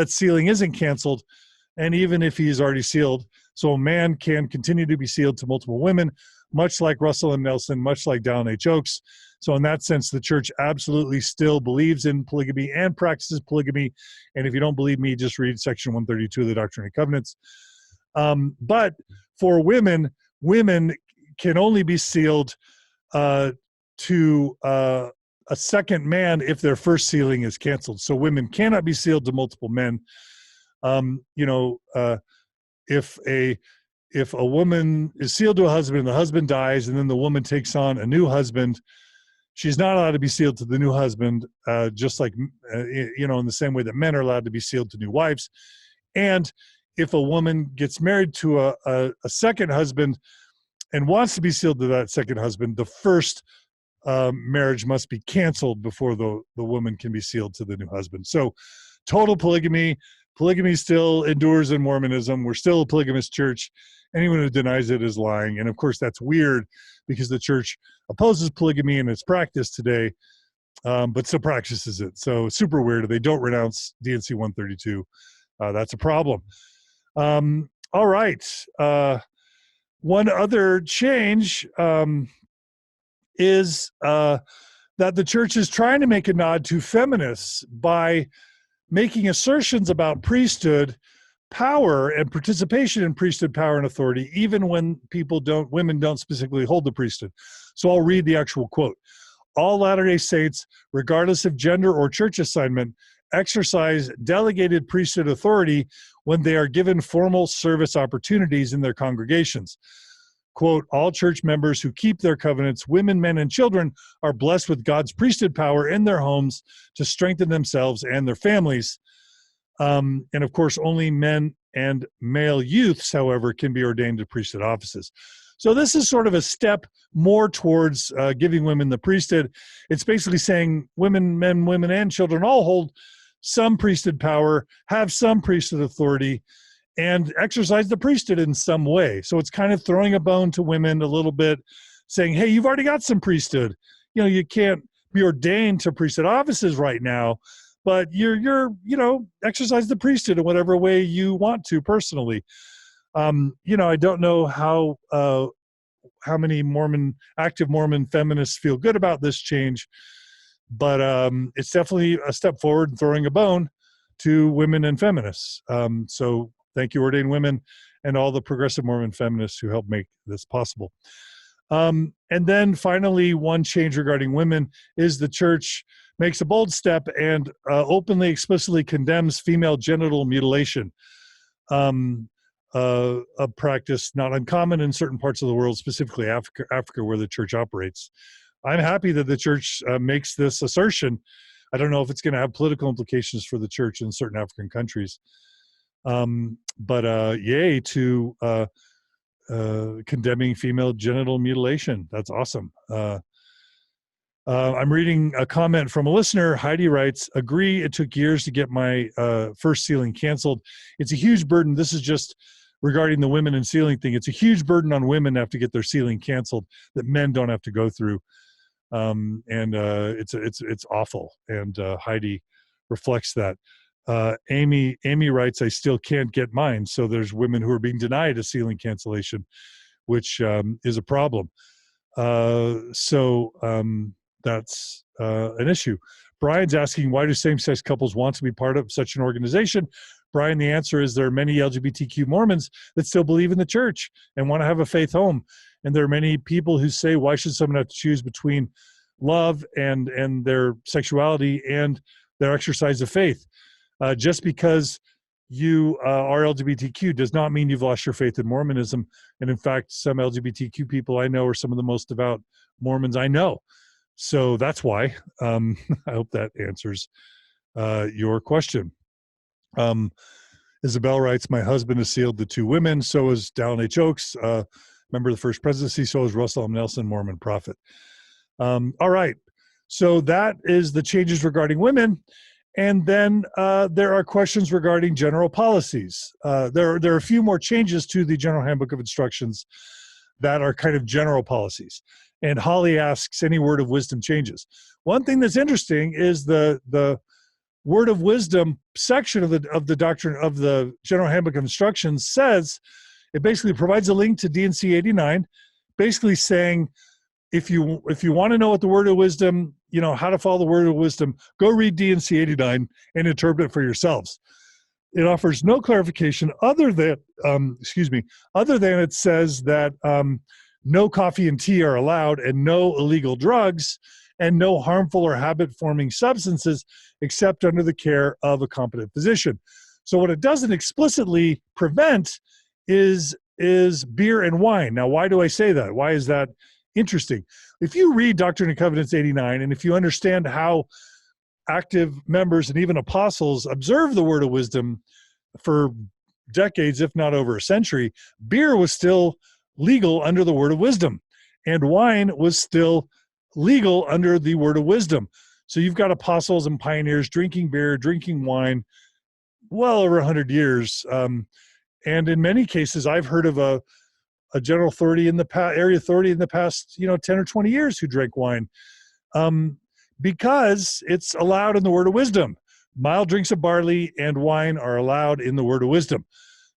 sealing isn't canceled, and even if he's already sealed. So a man can continue to be sealed to multiple women, much like Russell M. Nelson, much like Dallin H. Oaks. So in that sense, the church absolutely still believes in polygamy and practices polygamy. And if you don't believe me, just read section 132 of the Doctrine and Covenants. But for women can only be sealed to a second man if their first sealing is canceled. So women cannot be sealed to multiple men. If a woman is sealed to a husband and the husband dies and then the woman takes on a new husband, she's not allowed to be sealed to the new husband, just like, in the same way that men are allowed to be sealed to new wives. And if a woman gets married to a second husband and wants to be sealed to that second husband, the first marriage must be canceled before the woman can be sealed to the new husband. So total polygamy still endures in Mormonism. We're still a polygamous church. Anyone who denies it is lying. And of course, that's weird because the church opposes polygamy in its practice today, but still practices it. So super weird. They don't renounce D&C 132. That's a problem. All right. One other change is that the church is trying to make a nod to feminists by making assertions about priesthood power and participation in priesthood power and authority, even when women don't specifically hold the priesthood. So I'll read the actual quote. All Latter-day Saints, regardless of gender or church assignment, exercise delegated priesthood authority when they are given formal service opportunities in their congregations. quote, all church members who keep their covenants, women, men, and children, are blessed with God's priesthood power in their homes to strengthen themselves and their families. And of course, only men and male youths, however, can be ordained to priesthood offices. So this is sort of a step more towards giving women the priesthood. It's basically saying women, men, women, and children all hold some priesthood power, have some priesthood authority, and exercise the priesthood in some way. So it's kind of throwing a bone to women a little bit, saying, hey, you've already got some priesthood. You know, you can't be ordained to priesthood offices right now, but you're exercise the priesthood in whatever way you want to personally. I don't know how many active Mormon feminists feel good about this change, but it's definitely a step forward in throwing a bone to women and feminists. So thank you, ordained women, and all the progressive Mormon feminists who helped make this possible. And then finally, one change regarding women is the church makes a bold step and openly, explicitly condemns female genital mutilation, a practice not uncommon in certain parts of the world, specifically Africa, where the church operates. I'm happy that the church makes this assertion. I don't know if it's going to have political implications for the church in certain African countries. But yay to condemning female genital mutilation. That's awesome. I'm reading a comment from a listener. Heidi writes, agree, it took years to get my first sealing canceled. It's a huge burden. This is just regarding the women and sealing thing. It's a huge burden on women to have to get their sealing canceled that men don't have to go through. It's awful. And Heidi reflects that. Amy writes, I still can't get mine. So there's women who are being denied a sealing cancellation, which is a problem. That's an issue. Brian's asking, why do same-sex couples want to be part of such an organization? Brian, the answer is there are many LGBTQ Mormons that still believe in the church and want to have a faith home. And there are many people who say, why should someone have to choose between love and their sexuality and their exercise of faith? Just because you are LGBTQ does not mean you've lost your faith in Mormonism. And in fact, some LGBTQ people I know are some of the most devout Mormons I know. So that's why. I hope that answers your question. Isabel writes, my husband has sealed the 2 women. So is Dallin H. Oaks, member of the First Presidency. So is Russell M. Nelson, Mormon prophet. All right. So that is the changes regarding women. And then there are questions regarding general policies. There are a few more changes to the General Handbook of Instructions that are kind of general policies. And Holly asks, any word of wisdom changes? One thing that's interesting is the word of wisdom section of the doctrine of the General Handbook of Instructions says, it basically provides a link to D&C 89, basically saying, if you want to know what the word of wisdom, how to follow the word of wisdom, go read D&C 89 and interpret it for yourselves. It offers no clarification other than it says that no coffee and tea are allowed and no illegal drugs and no harmful or habit-forming substances except under the care of a competent physician. So what it doesn't explicitly prevent is beer and wine. Now, why do I say that? Why is that interesting? If you read Doctrine and Covenants 89, and if you understand how active members and even apostles observe the word of wisdom for decades, if not over a century, beer was still legal under the word of wisdom, and wine was still legal under the word of wisdom. So you've got apostles and pioneers drinking beer, drinking wine, well over 100 years. And in many cases, I've heard of a general authority in the area authority in the past, 10 or 20 years who drank wine, because it's allowed in the word of wisdom. Mild drinks of barley and wine are allowed in the word of wisdom.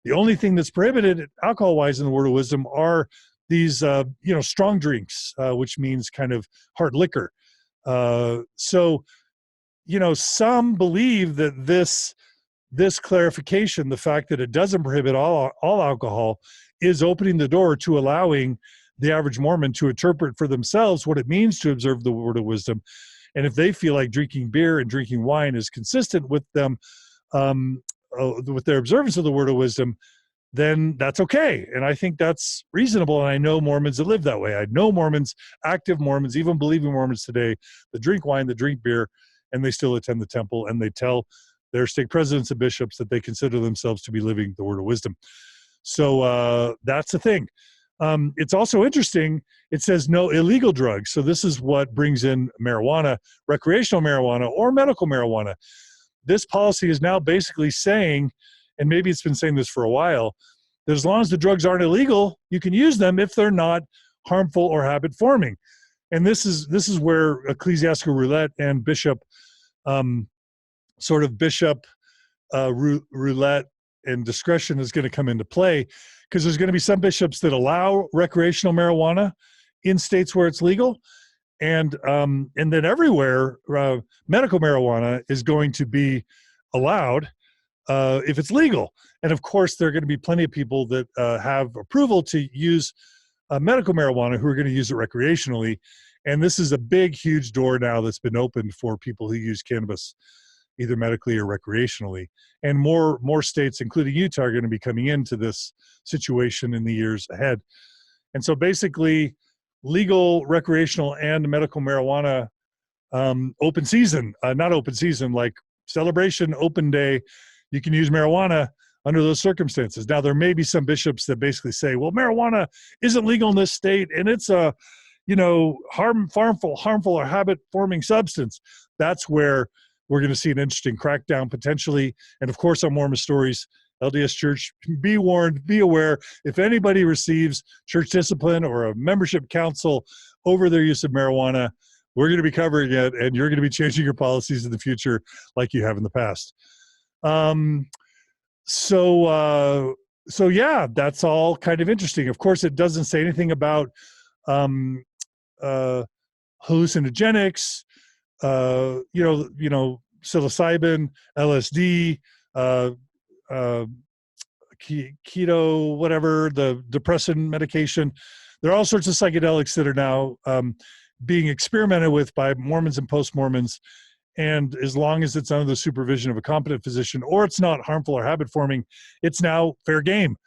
The only thing that's prohibited alcohol-wise in the word of wisdom are these, strong drinks, which means kind of hard liquor. So, some believe that this clarification, the fact that it doesn't prohibit all alcohol, is opening the door to allowing the average Mormon to interpret for themselves what it means to observe the word of wisdom. And if they feel like drinking beer and drinking wine is consistent with them, with their observance of the word of wisdom, then that's okay. And I think that's reasonable. And I know Mormons that live that way. I know Mormons, active Mormons, even believing Mormons today, that drink wine, that drink beer, and they still attend the temple, and they tell their stake presidents and bishops that they consider themselves to be living the word of wisdom. So that's the thing. It's also interesting. It says no illegal drugs. So this is what brings in marijuana, recreational marijuana, or medical marijuana. This policy is now basically saying, and maybe it's been saying this for a while, that as long as the drugs aren't illegal, you can use them if they're not harmful or habit forming. And this is where ecclesiastical roulette and bishop, roulette and discretion is going to come into play, because there's going to be some bishops that allow recreational marijuana in states where it's legal, and then everywhere medical marijuana is going to be allowed if it's legal. And of course, there are going to be plenty of people that have approval to use medical marijuana who are going to use it recreationally. And this is a big, huge door now that's been opened for people who use cannabis either medically or recreationally. And more states, including Utah, are going to be coming into this situation in the years ahead. And so basically, legal, recreational, and medical marijuana open season, not open season, like celebration, open day, you can use marijuana under those circumstances. Now, there may be some bishops that basically say, well, marijuana isn't legal in this state, and it's a, harmful or habit-forming substance. That's where we're going to see an interesting crackdown potentially. And of course, on Mormon Stories, LDS Church, be warned, be aware, if anybody receives church discipline or a membership council over their use of marijuana, we're going to be covering it, and you're going to be changing your policies in the future like you have in the past. So yeah, that's all kind of interesting. Of course, it doesn't say anything about hallucinogenics, psilocybin, LSD, keto, whatever, the depressant medication. There are all sorts of psychedelics that are now being experimented with by Mormons and post-Mormons. And as long as it's under the supervision of a competent physician, or it's not harmful or habit forming, it's now fair game.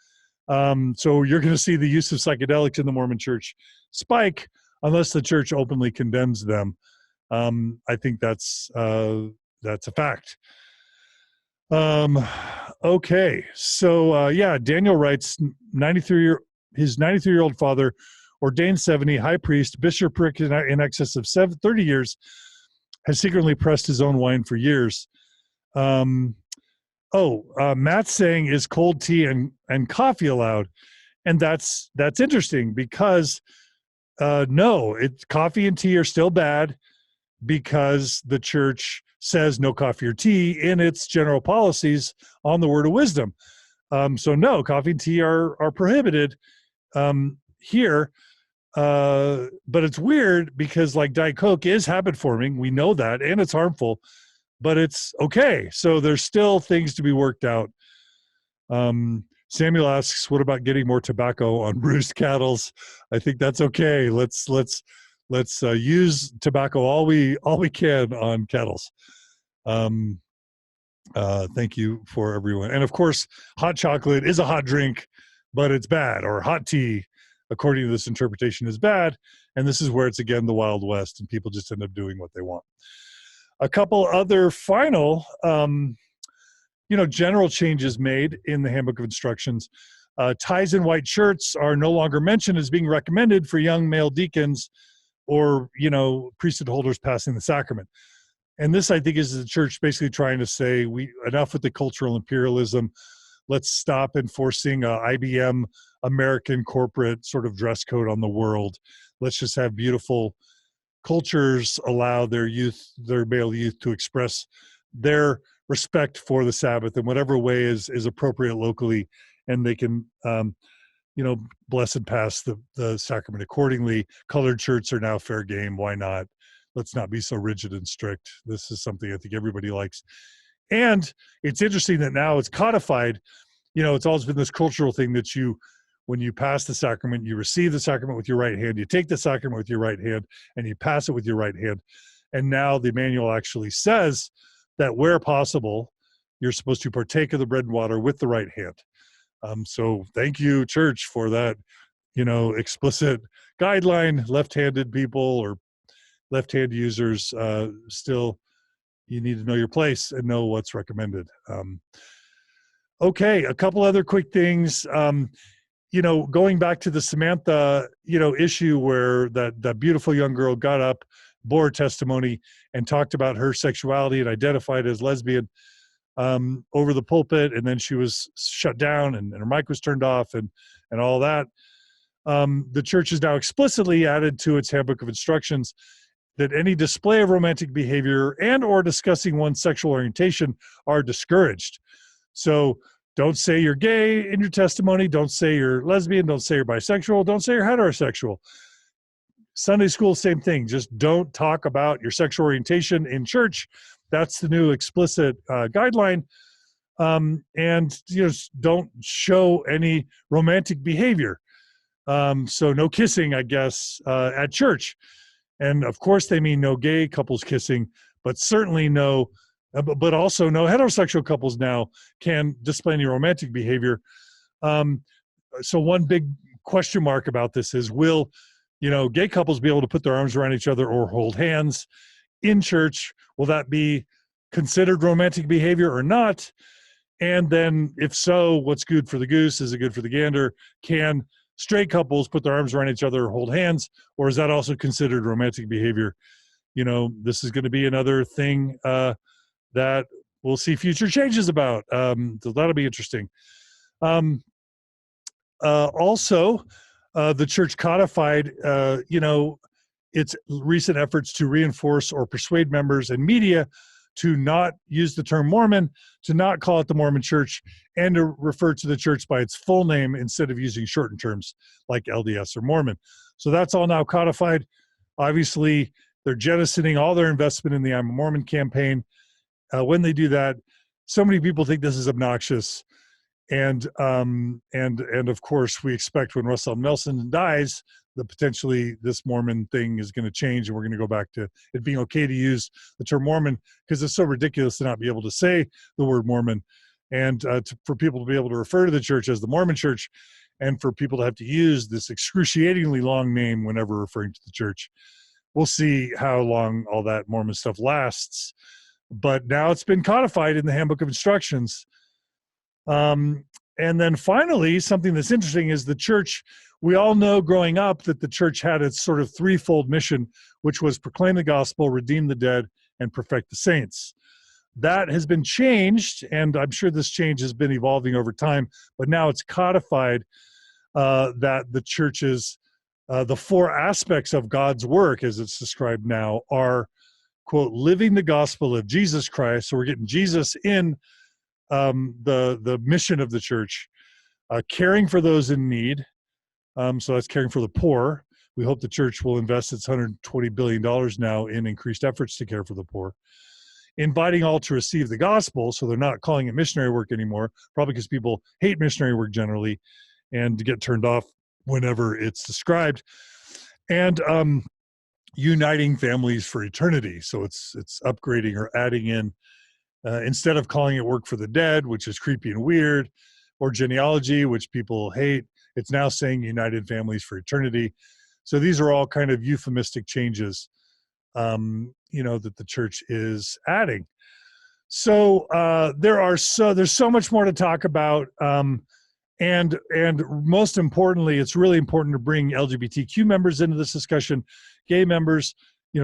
So you're going to see the use of psychedelics in the Mormon Church spike unless the church openly condemns them. I think that's a fact. Okay, so yeah, Daniel writes, his 93-year-old father, ordained 70, high priest, bishopric in excess of 30 years, has secretly pressed his own wine for years. Matt's saying, is cold tea and coffee allowed? And that's interesting because no, coffee and tea are still bad because the church says no coffee or tea in its general policies on the word of wisdom. So no, coffee and tea are prohibited here. But it's weird because like Diet Coke is habit forming. We know that, and it's harmful, but it's okay. So there's still things to be worked out. Samuel asks, what about getting more tobacco on roost cattles? I think that's okay. Let's use tobacco all we can on kettles. Thank you for everyone. And of course, hot chocolate is a hot drink, but it's bad, or hot tea, according to this interpretation, is bad. And this is where it's, again, the Wild West, and people just end up doing what they want. A couple other final, general changes made in the Handbook of Instructions. Ties and white shirts are no longer mentioned as being recommended for young male deacons or, priesthood holders passing the sacrament. And this, I think, is the church basically trying to say, enough with the cultural imperialism. Let's stop enforcing IBM American corporate sort of dress code on the world. Let's just have beautiful cultures allow their male youth to express their respect for the Sabbath in whatever way is appropriate locally, and they can, bless and pass the sacrament accordingly. Colored shirts are now fair game. Why not? Let's not be so rigid and strict. This is something I think everybody likes. And it's interesting that now it's codified. It's always been this cultural thing that when you pass the sacrament, you receive the sacrament with your right hand, you take the sacrament with your right hand, and you pass it with your right hand. And now the manual actually says that where possible, you're supposed to partake of the bread and water with the right hand. So thank you, church, for that, explicit guideline. Left-handed people or left-hand users, still, you need to know your place and know what's recommended. Okay, a couple other quick things. Going back to the Samantha, issue where that beautiful young girl got up, bore her testimony, and talked about her sexuality and identified as lesbian over the pulpit, and then she was shut down and her mic was turned off and all that. The church has now explicitly added to its handbook of instructions that any display of romantic behavior and or discussing one's sexual orientation are discouraged. So don't say you're gay in your testimony. Don't say you're lesbian. Don't say you're bisexual. Don't say you're heterosexual. Sunday school, same thing. Just don't talk about your sexual orientation in church. That's the new explicit guideline. And don't show any romantic behavior. So no kissing, I guess, at church. And of course they mean no gay couples kissing, but certainly but also no heterosexual couples now can display any romantic behavior. So one big question mark about this is, will, gay couples be able to put their arms around each other or hold hands in church? Will that be considered romantic behavior or not? And then if so, what's good for the goose? Is it good for the gander? Can straight couples put their arms around each other or hold hands? Or is that also considered romantic behavior? This is going to be another thing that we'll see future changes about. So that'll be interesting. Also, the church codified, its recent efforts to reinforce or persuade members and media to not use the term Mormon, to not call it the Mormon Church, and to refer to the church by its full name instead of using shortened terms like LDS or Mormon. So that's all now codified. Obviously, they're jettisoning all their investment in the I'm a Mormon campaign. When they do that, so many people think this is obnoxious. And of course, we expect when Russell Nelson dies, that potentially this Mormon thing is going to change, and we're going to go back to it being okay to use the term Mormon, because it's so ridiculous to not be able to say the word Mormon, and for people to be able to refer to the church as the Mormon Church, and for people to have to use this excruciatingly long name whenever referring to the church. We'll see how long all that Mormon stuff lasts, but now it's been codified in the Handbook of Instructions. And then finally, something that's interesting is the church. We all know growing up that the church had its sort of threefold mission, which was proclaim the gospel, redeem the dead, and perfect the saints. That has been changed, and I'm sure this change has been evolving over time, but now it's codified that the church's, the four aspects of God's work, as it's described now, are, quote, living the gospel of Jesus Christ. So we're getting Jesus in the mission of the church, caring for those in need. So that's caring for the poor. We hope the church will invest its $120 billion now in increased efforts to care for the poor. Inviting all to receive the gospel, so they're not calling it missionary work anymore, probably because people hate missionary work generally and to get turned off whenever it's described. And uniting families for eternity. So it's upgrading or adding in, instead of calling it work for the dead, which is creepy and weird, or genealogy, which people hate, it's now saying united families for eternity. So these are all kind of euphemistic changes, that the church is adding. So there's so much more to talk about. And most importantly, it's really important to bring LGBTQ members into this discussion, gay members,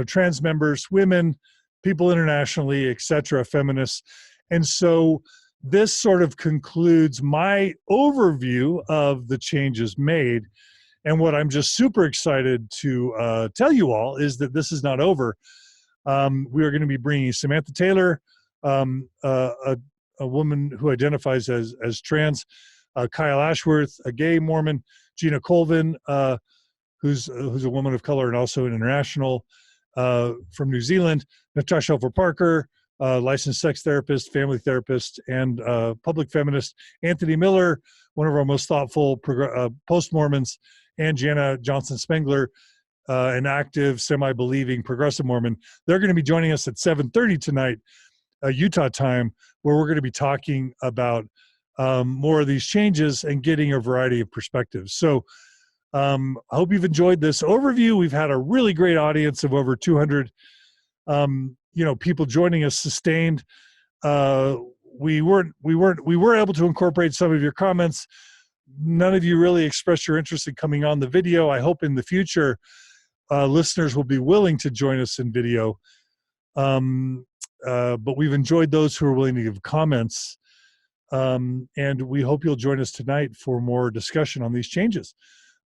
trans members, women, people internationally, etc., feminists. And so this sort of concludes my overview of the changes made. And what I'm just super excited to tell you all is that this is not over. We are going to be bringing Samantha Taylor, a woman who identifies as trans, Kyle Ashworth, a gay Mormon, Gina Colvin, who's a woman of color and also an international from New Zealand, Natasha Elfer Parker, licensed sex therapist, family therapist, and public feminist, Anthony Miller, one of our most thoughtful post-Mormons, and Jana Johnson Spengler, an active, semi-believing progressive Mormon. They're going to be joining us at 7:30 tonight, Utah time, where we're going to be talking about more of these changes and getting a variety of perspectives. So I hope you've enjoyed this overview. We've had a really great audience of over 200 people joining us sustained. We were able to incorporate some of your comments. None of you really expressed your interest in coming on the video. I hope in the future listeners will be willing to join us in video. But we've enjoyed those who are willing to give comments. And we hope you'll join us tonight for more discussion on these changes.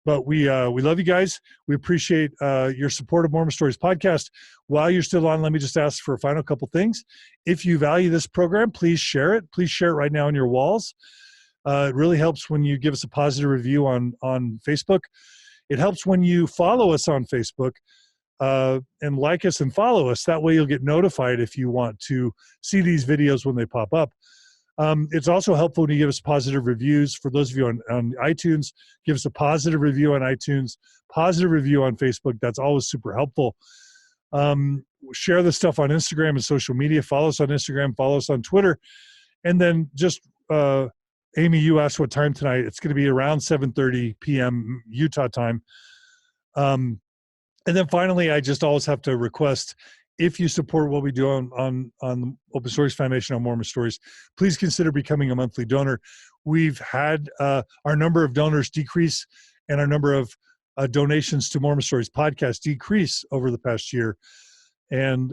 But we love you guys. We appreciate your support of Mormon Stories podcast. While you're still on, let me just ask for a final couple things. If you value this program, please share it. Please share it right now on your walls. It really helps when you give us a positive review on Facebook. It helps when you follow us on Facebook and like us and follow us. That way you'll get notified if you want to see these videos when they pop up. It's also helpful when you give us positive reviews. For those of you on iTunes, give us a positive review on iTunes, positive review on Facebook. That's always super helpful. Share this stuff on Instagram and social media. Follow us on Instagram, follow us on Twitter. And then just, Amy, you asked what time tonight. It's going to be around 7:30 p.m. Utah time. And then finally, I just always have to request, if you support what we do on the Open Stories Foundation on Mormon Stories, please consider becoming a monthly donor. We've had our number of donors decrease and our number of donations to Mormon Stories podcast decrease over the past year. And,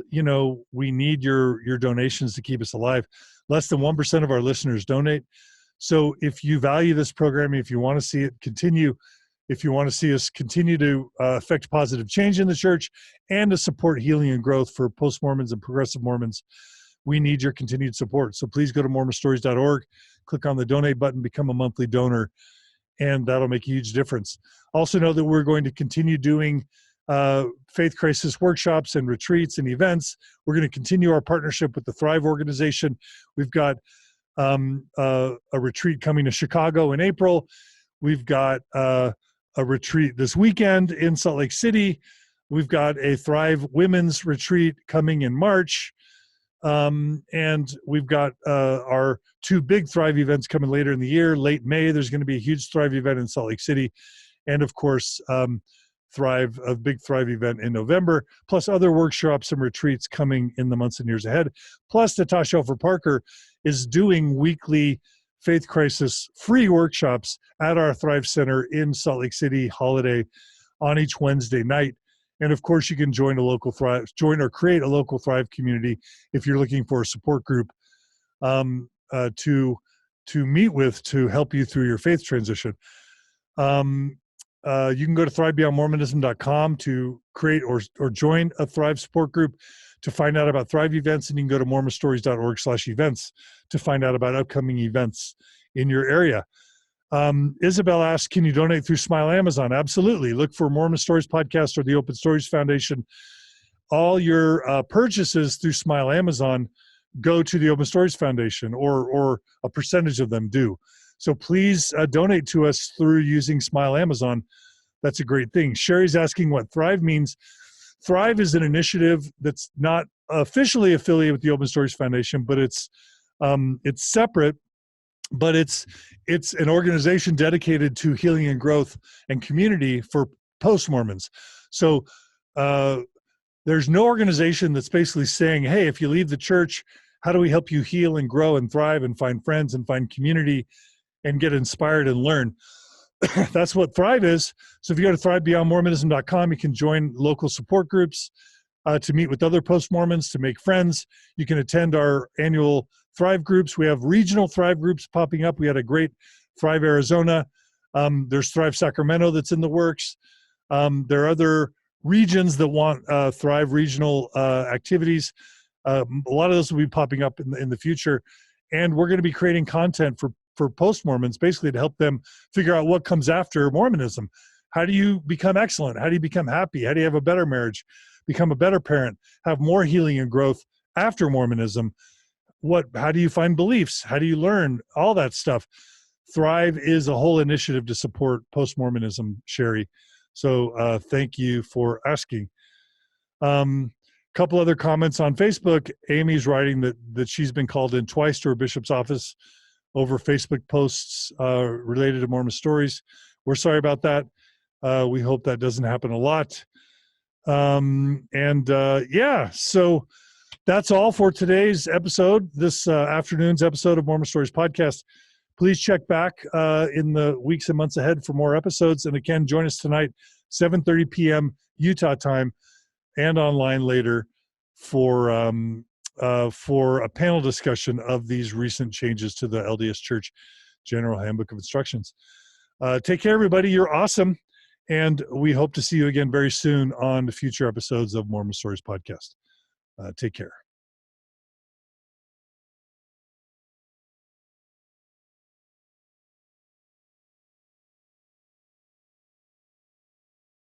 we need your donations to keep us alive. Less than 1% of our listeners donate. So if you value this program, if you want to see it continue, if you want to see us continue to affect positive change in the church and to support healing and growth for post-Mormons and progressive Mormons, we need your continued support. So please go to mormonstories.org, click on the donate button, become a monthly donor, and that'll make a huge difference. Also know that we're going to continue doing faith crisis workshops and retreats and events. We're going to continue our partnership with the Thrive organization. We've got a retreat coming to Chicago in April. We've got a retreat this weekend in Salt Lake City. We've got a Thrive Women's Retreat coming in March. And we've got our two big Thrive events coming later in the year. Late May, there's going to be a huge Thrive event in Salt Lake City. And of course, a big Thrive event in November, plus other workshops and retreats coming in the months and years ahead. Plus, Natasha Elfer Parker is doing weekly faith crisis free workshops at our Thrive Center in Salt Lake City Holiday on each Wednesday night. And of course, you can join or create a local Thrive community if you're looking for a support group to meet with to help you through your faith transition. You can go to thrivebeyondmormonism.com to create or join a Thrive support group to find out about Thrive events, and you can go to mormonstories.org/events to find out about upcoming events in your area. Isabel asked, can you donate through Smile Amazon? Absolutely. Look for Mormon Stories Podcast or the Open Stories Foundation. All your purchases through Smile Amazon go to the Open Stories Foundation, or a percentage of them do. So please donate to us through using Smile Amazon. That's a great thing. Sherry's asking what Thrive means. Thrive is an initiative that's not officially affiliated with the Open Stories Foundation, but it's separate, but it's an organization dedicated to healing and growth and community for post-Mormons. So there's no organization that's basically saying, hey, if you leave the church, how do we help you heal and grow and thrive and find friends and find community and get inspired and learn? That's what Thrive is. So if you go to thrivebeyondmormonism.com, you can join local support groups to meet with other post-Mormons, to make friends. You can attend our annual Thrive groups. We have regional Thrive groups popping up. We had a great Thrive Arizona. There's Thrive Sacramento that's in the works. There are other regions that want Thrive regional activities. A lot of those will be popping up in the future. And we're going to be creating content for post-Mormons, basically to help them figure out what comes after Mormonism. How do you become excellent? How do you become happy? How do you have a better marriage, become a better parent, have more healing and growth after Mormonism? How do you find beliefs? How do you learn? All that stuff. Thrive is a whole initiative to support post-Mormonism, Sherry. So thank you for asking. Couple other comments on Facebook. Amy's writing that she's been called in twice to her bishop's office over Facebook posts related to Mormon stories. We're sorry about that. We hope that doesn't happen a lot. Yeah, so that's all for today's episode, this afternoon's episode of Mormon Stories Podcast. Please check back in the weeks and months ahead for more episodes. And again, join us tonight, 7:30 p.m. Utah time, and online later for a panel discussion of these recent changes to the LDS Church General Handbook of Instructions. Take care, everybody. You're awesome. And we hope to see you again very soon on the future episodes of Mormon Stories Podcast. Take care.